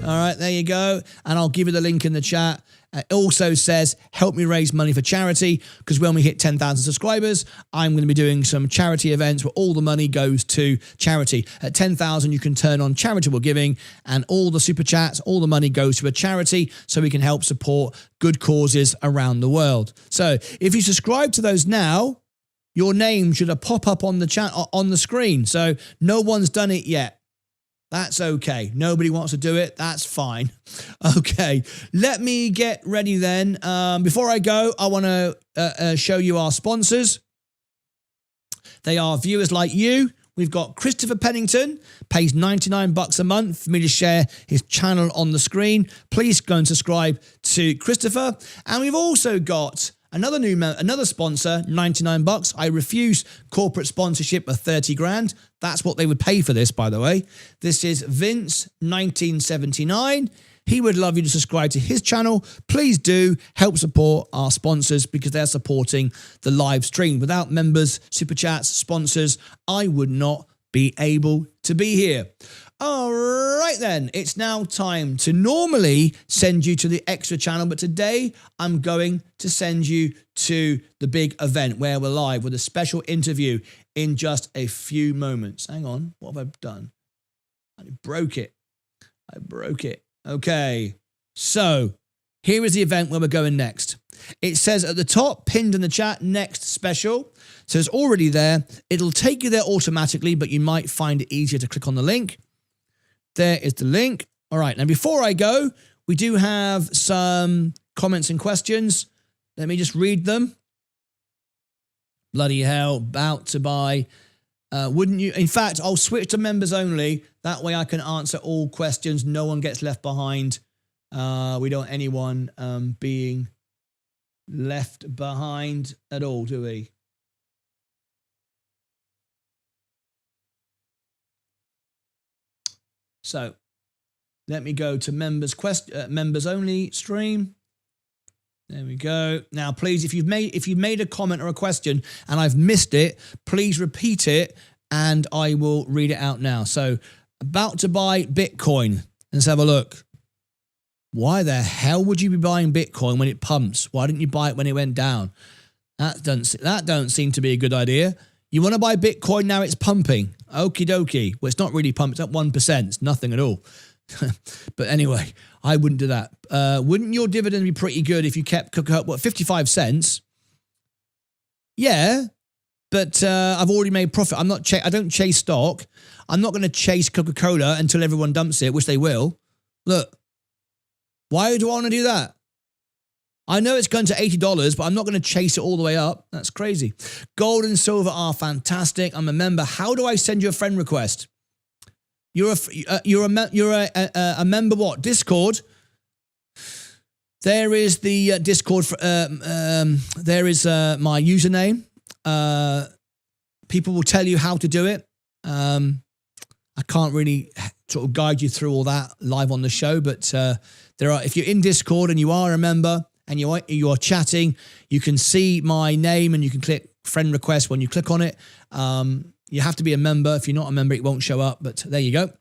All right. There you go. And I'll give you the link in the chat. It also says, help me raise money for charity, because when we hit 10,000 subscribers, I'm going to be doing some charity events where all the money goes to charity. At 10,000, you can turn on charitable giving, and all the super chats, all the money goes to a charity so we can help support good causes around the world. So if you subscribe to those now, your name should pop up on the chat on the screen. So no one's done it yet. That's okay. Nobody wants to do it. That's fine. Okay, let me get ready then. Before I go, I want to show you our sponsors. They are viewers like you. We've got Christopher Pennington, pays $99 a month for me to share his channel on the screen. Please go and subscribe to Christopher. And we've also got another sponsor, $99. I refuse corporate sponsorship of 30 grand. That's what they would pay for this, by the way. This is Vince 1979. He would love you to subscribe to his channel. Please do help support our sponsors because they're supporting the live stream. Without members, super chats, sponsors, I would not be able to be here. All right then, it's now time to normally send you to the extra channel, but today I'm going to send you to the big event where we're live with a special interview in just a few moments. Hang on, what have I done? I broke it. Okay, so here is the event where we're going next. It says at the top, pinned in the chat, next special. So it's already there. It'll take you there automatically, but you might find it easier to click on the link. There is the link. All right. Now, before I go, we do have some comments and questions. Let me just read them. Bloody hell. About to buy. Wouldn't you? In fact, I'll switch to members only. That way I can answer all questions. No one gets left behind. We don't want anyone being left behind at all, do we? So let me go to members only stream. There we go. Now, please, if you've made a comment or a question and I've missed it, please repeat it and I will read it out now. So, about to buy Bitcoin. Let's have a look. Why the hell would you be buying Bitcoin when it pumps? Why didn't you buy it when it went down? That don't seem to be a good idea. You want to buy Bitcoin now it's pumping. Okie dokie. Well, it's not really pumped. It's up 1%. It's nothing at all. But anyway, I wouldn't do that. Wouldn't your dividend be pretty good if you kept Coca-Cola, 55 cents? Yeah, but I've already made profit. I don't chase stock. I'm not going to chase Coca-Cola until everyone dumps it, which they will. Look, why do I want to do that? I know it's gone to $80, but I'm not going to chase it all the way up. That's crazy. Gold and silver are fantastic. I'm a member. How do I send you a friend request? You're a member. What? Discord. There is the Discord. There is my username. People will tell you how to do it. I can't really sort of guide you through all that live on the show, but there are. If you're in Discord and you are a member and you are chatting, you can see my name and you can click friend request when you click on it. You have to be a member. If you're not a member, it won't show up, but there you go.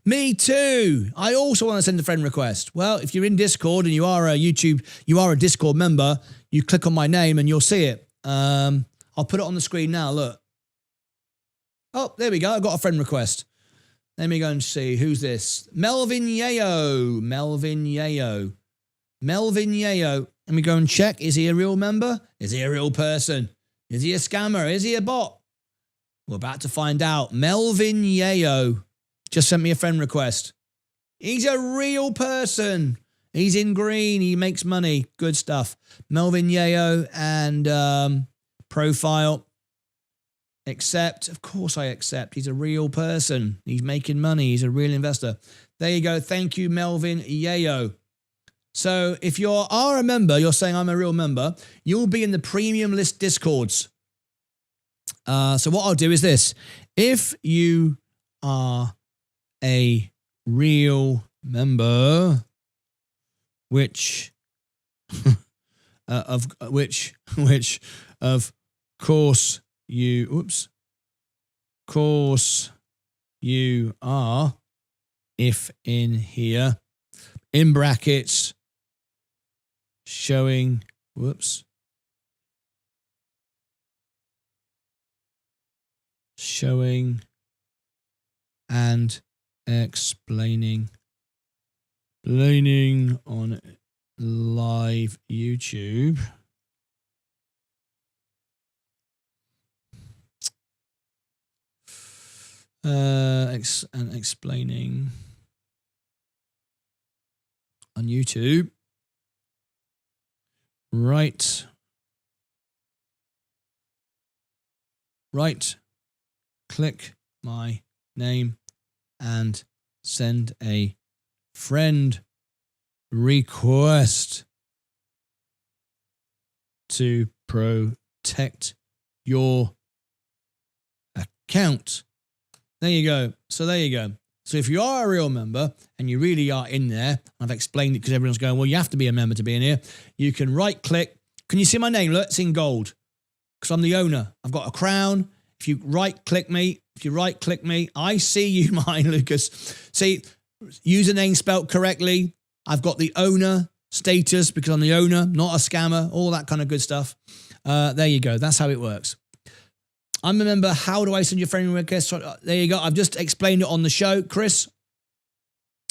Me too. I also want to send a friend request. Well, if you're in Discord and you are a Discord member, you click on my name and you'll see it. I'll put it on the screen now. Look. Oh, there we go. I got a friend request. Let me go and see. Who's this? Melvin Yayo. Melvin Yayo. Melvin Yayo. Let me go and check. Is he a real member? Is he a real person? Is he a scammer? Is he a bot? We're about to find out. Melvin Yayo just sent me a friend request. He's a real person. He's in green. He makes money. Good stuff. Melvin Yayo and profile. Accept. Of course I accept. He's a real person. He's making money. He's a real investor. There you go. Thank you, Melvin Yayo. So if you are a member, you're saying I'm a real member, you'll be in the premium list Discords. So what I'll do is this. If you are a real member, which of course you are, if in here, in brackets, showing and explaining on live YouTube. And explaining on YouTube. Right. Click my name and send a friend request to protect your account. There you go. So there you go. So if you are a real member and you really are in there, I've explained it because everyone's going, well, you have to be a member to be in here. You can right click. Can you see my name? Look, it's in gold because I'm the owner. I've got a crown. If you right click me, I see you, Martyn Lucas. See, username spelt correctly. I've got the owner status because I'm the owner, not a scammer, all that kind of good stuff. There you go. That's how it works. I'm a member. How do I send your friend request? There you go. I've just explained it on the show, Chris.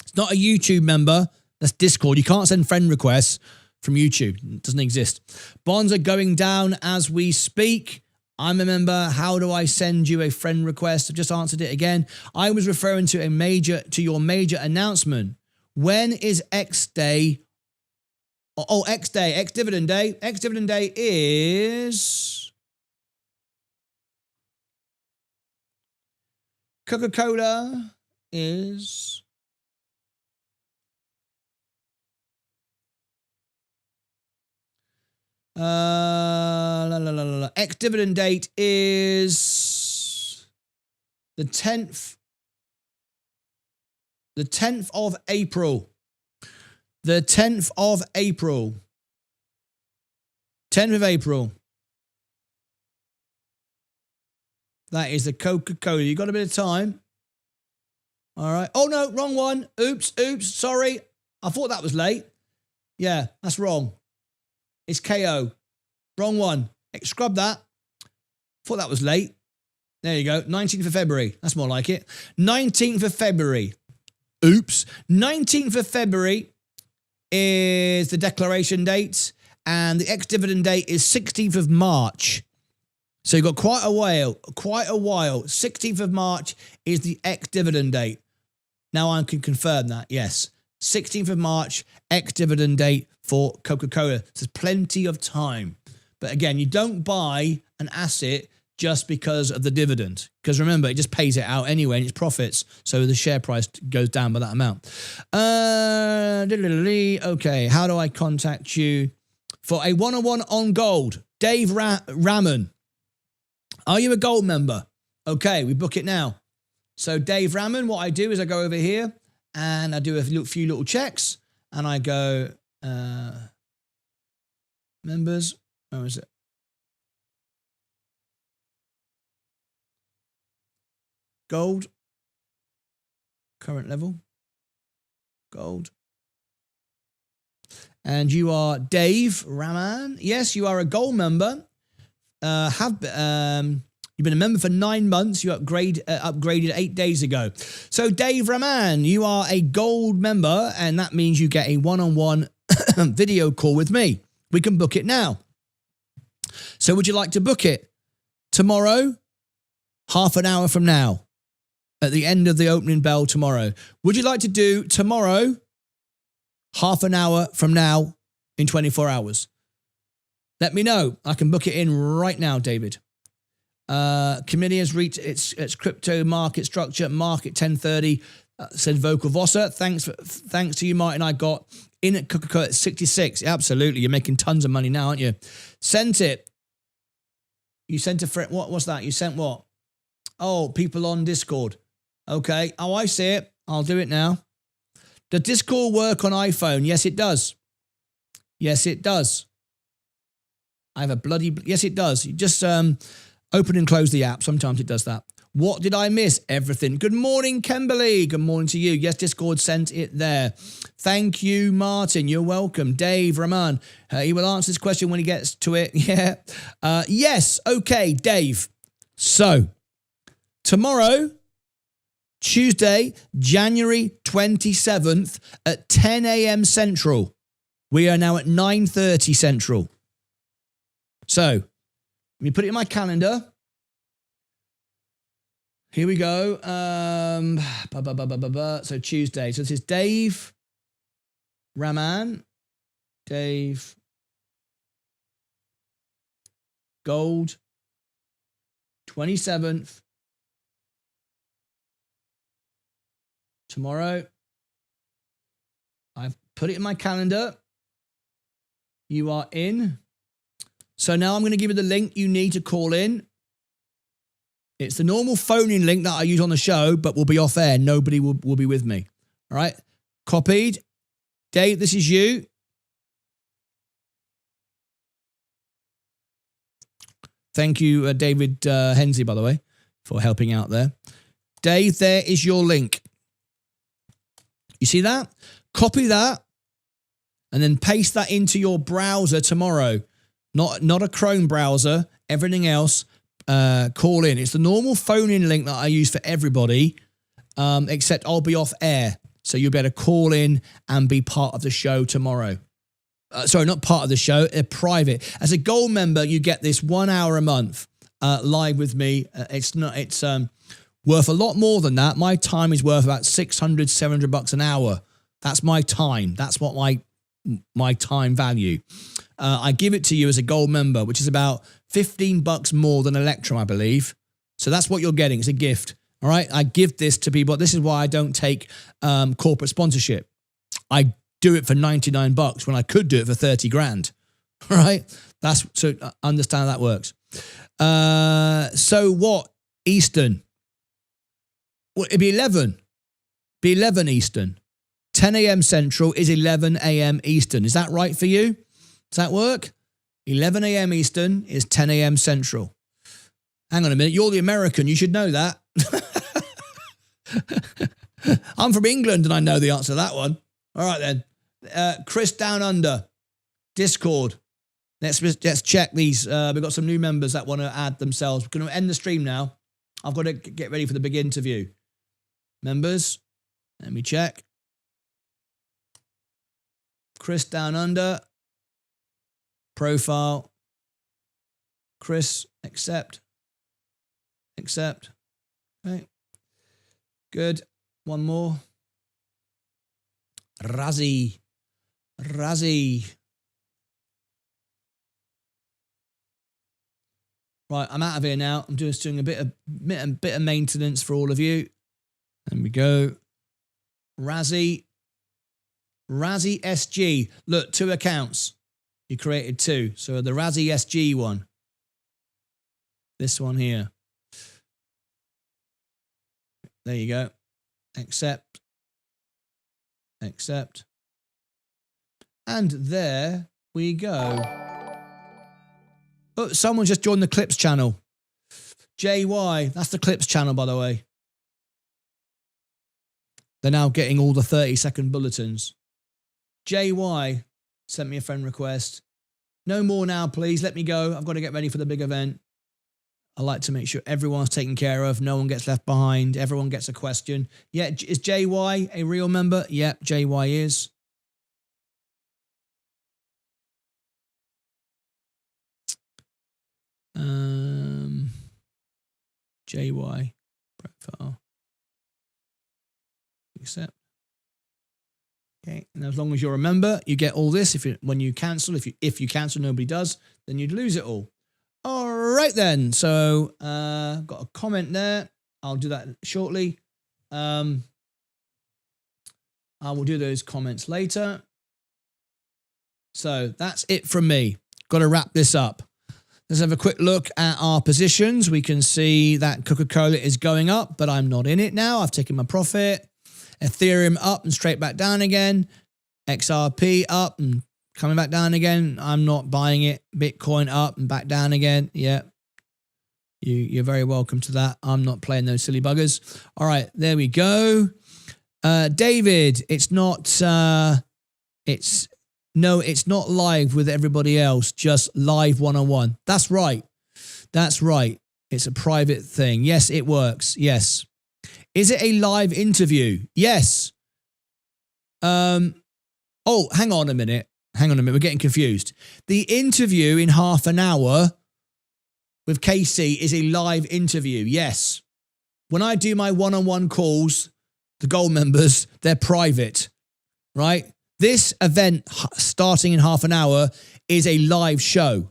It's not a YouTube member. That's Discord. You can't send friend requests from YouTube. It doesn't exist. Bonds are going down as we speak. I'm a member. How do I send you a friend request? I've just answered it again. I was referring to your major announcement. When is X Day? Oh, X Day, X Dividend Day. X Dividend Day is Coca-Cola is ex-dividend date is the 10th of April. The 10th of April. 10th of April. That is the Coca-Cola. You got a bit of time. All right. Oh, no, wrong one. Oops. Sorry. I thought that was late. Yeah, that's wrong. It's KO. Wrong one. Scrub that. Thought that was late. There you go. 19th of February. That's more like it. 19th of February. Oops. 19th of February is the declaration date. And the ex-dividend date is 16th of March. So you've got quite a while. 16th of March is the ex-dividend date. Now I can confirm that, yes. 16th of March, ex-dividend date for Coca-Cola. So there's plenty of time. But again, you don't buy an asset just because of the dividend. Because remember, it just pays it out anyway and it's profits. So the share price goes down by that amount. Okay, how do I contact you? For a one-on-one on gold, Dave Raman. Are you a gold member? Okay, we book it now. So Dave Raman, what I do is I go over here and I do a few little checks and I go, members, where is it? Gold. Current level. Gold. And you are Dave Raman. Yes, you are a gold member. You've been a member for 9 months. You upgraded 8 days ago. So Dave Raman, you are a gold member, and that means you get a one-on-one video call with me. We can book it now. So would you like to book it tomorrow, half an hour from now, at the end of the opening bell tomorrow? Would you like to do tomorrow, half an hour from now, in 24 hours? Let me know. I can book it in right now, David. Committee has reached its crypto market structure, market 1030, said Vocal Vosser. Thanks to you, Martin. I got in at Coca-Cola at 66. Absolutely. You're making tons of money now, aren't you? Sent it. You sent a friend. What's that? You sent what? Oh, people on Discord. Okay. Oh, I see it. I'll do it now. Does Discord work on iPhone? Yes, it does. Yes, it does. I have a bloody... Yes, it does. You just open and close the app. Sometimes it does that. What did I miss? Everything. Good morning, Kimberly. Good morning to you. Yes, Discord sent it there. Thank you, Martin. You're welcome. Dave Rahman. He will answer this question when he gets to it. Yeah. Yes. Okay, Dave. So, tomorrow, Tuesday, January 27th at 10 a.m. Central. We are now at 9:30 Central. So, let me put it in my calendar. Here we go. So Tuesday. So this is Dave Raman. Dave Gold. 27th. Tomorrow. I've put it in my calendar. You are in. So now I'm going to give you the link you need to call in. It's the normal phone-in link that I use on the show, but we'll be off air. Nobody will be with me. All right? Copied. Dave, this is you. Thank you, David Hensley, by the way, for helping out there. Dave, there is your link. You see that? Copy that and then paste that into your browser tomorrow. Not a Chrome browser, everything else. Call in. It's the normal phone-in link that I use for everybody, except I'll be off air. So you'll be able to call in and be part of the show tomorrow. Sorry, not part of the show, private. As a gold member, you get this 1 hour a month live with me. It's worth a lot more than that. My time is worth about $600-700 an hour. That's my time. That's what my time value. I give it to you as a gold member, which is about $15 more than Electrum, I believe. So that's what you're getting. It's a gift. All right. I give this to people. This is why I don't take corporate sponsorship. I do it for $99 when I could do it for 30 grand. All right. That's so understand how that works. So what? Eastern. Well, it'd be 11. Be 11 Eastern. 10 a.m. Central is 11 a.m. Eastern. Is that right for you? Does that work? 11 a.m. Eastern is 10 a.m. Central. Hang on a minute. You're the American. You should know that. I'm from England and I know the answer to that one. All right then. Chris Down Under. Discord. Let's check these. We've got some new members that want to add themselves. We're going to end the stream now. I've got to get ready for the big interview. Members. Let me check. Chris Down Under. Profile. Chris, accept. Accept. Okay. Good. One more. Razzie. Right, I'm out of here now. I'm just doing a bit of maintenance for all of you. There we go. Razzie SG. Look, 2 accounts. You created 2. So the Razzie SG one. This one here. There you go. Accept. Accept. And there we go. Oh, someone just joined the Clips channel. JY. That's the Clips channel, by the way. They're now getting all the 30-second bulletins. JY sent me a friend request. No more now, please. Let me go. I've got to get ready for the big event. I like to make sure everyone's taken care of. No one gets left behind. Everyone gets a question. Yeah, is JY a real member? Yeah, JY is. JY profile. Accept. Okay, and as long as you're a member, you get all this. When you cancel, if you cancel, nobody does, then you'd lose it all. All right then. So got a comment there. I'll do that shortly. I will do those comments later. So that's it from me. Got to wrap this up. Let's have a quick look at our positions. We can see that Coca-Cola is going up, but I'm not in it now. I've taken my profit. Ethereum up and straight back down again. XRP up and coming back down again. I'm not buying it. Bitcoin up and back down again. Yeah. You're very welcome to that. I'm not playing those silly buggers. All right, there we go. David, it's not live with everybody else, just live one-on-one. That's right. That's right. It's a private thing. Yes, it works. Yes. Is it a live interview? Yes. Oh, hang on a minute. We're getting confused. The interview in half an hour with KC is a live interview. Yes. When I do my one-on-one calls, the gold members, they're private, right? This event starting in half an hour is a live show.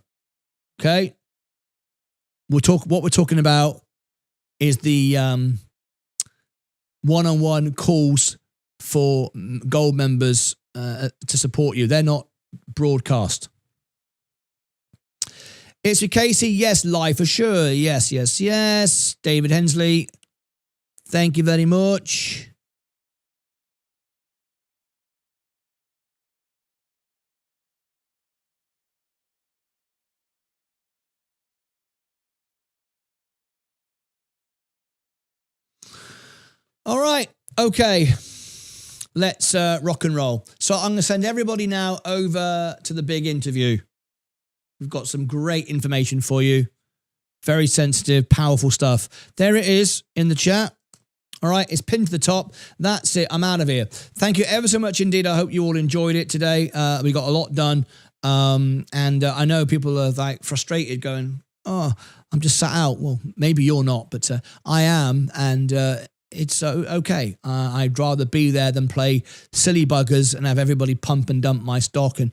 Okay. What we're talking about is the one-on-one calls for gold members to support you. They're not broadcast. It's for Casey. Yes, live for sure. Yes, yes, yes. David Hensley. Thank you very much. All right. Okay. Let's rock and roll. So I'm going to send everybody now over to the big interview. We've got some great information for you. Very sensitive, powerful stuff. There it is in the chat. All right. It's pinned to the top. That's it. I'm out of here. Thank you ever so much indeed. I hope you all enjoyed it today. We got a lot done. And I know people are like frustrated going, oh, I'm just sat out. Well, maybe you're not, but I am. And it's okay. I'd rather be there than play silly buggers and have everybody pump and dump my stock and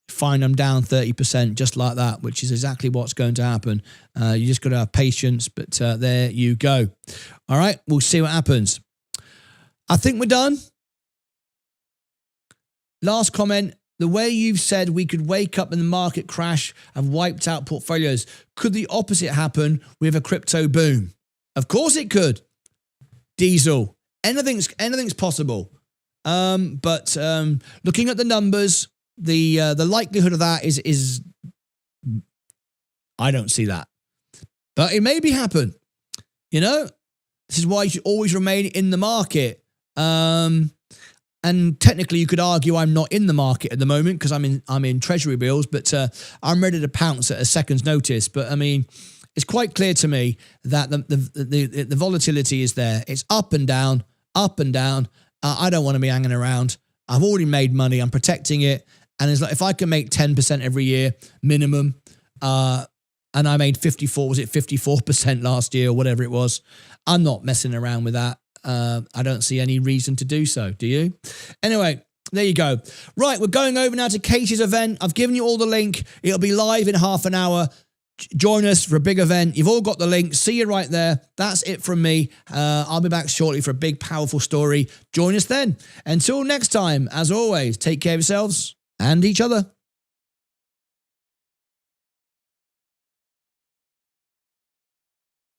find them down 30% just like that, which is exactly what's going to happen. You just got to have patience, but there you go. All right, we'll see what happens. I think we're done. Last comment. The way you've said we could wake up and the market crash and wiped out portfolios, could the opposite happen with a crypto boom? Of course it could. Diesel. Anything's possible. But looking at the numbers, the likelihood of that is I don't see that. But it maybe happen. You know? This is why you should always remain in the market. And technically you could argue I'm not in the market at the moment because I'm in Treasury bills, but I'm ready to pounce at a second's notice. But I mean, it's quite clear to me that the volatility is there. It's up and down, up and down. I don't want to be hanging around. I've already made money. I'm protecting it. And it's like, if I can make 10% every year minimum, and I made 54% last year or whatever it was, I'm not messing around with that. I don't see any reason to do so. Do you? Anyway, there you go. Right. We're going over now to Katie's event. I've given you all the link. It'll be live in half an hour. Join us for a big event. You've all got the link. See you right there. That's it from me. I'll be back shortly for a big, powerful story. Join us then. Until next time, as always, take care of yourselves and each other.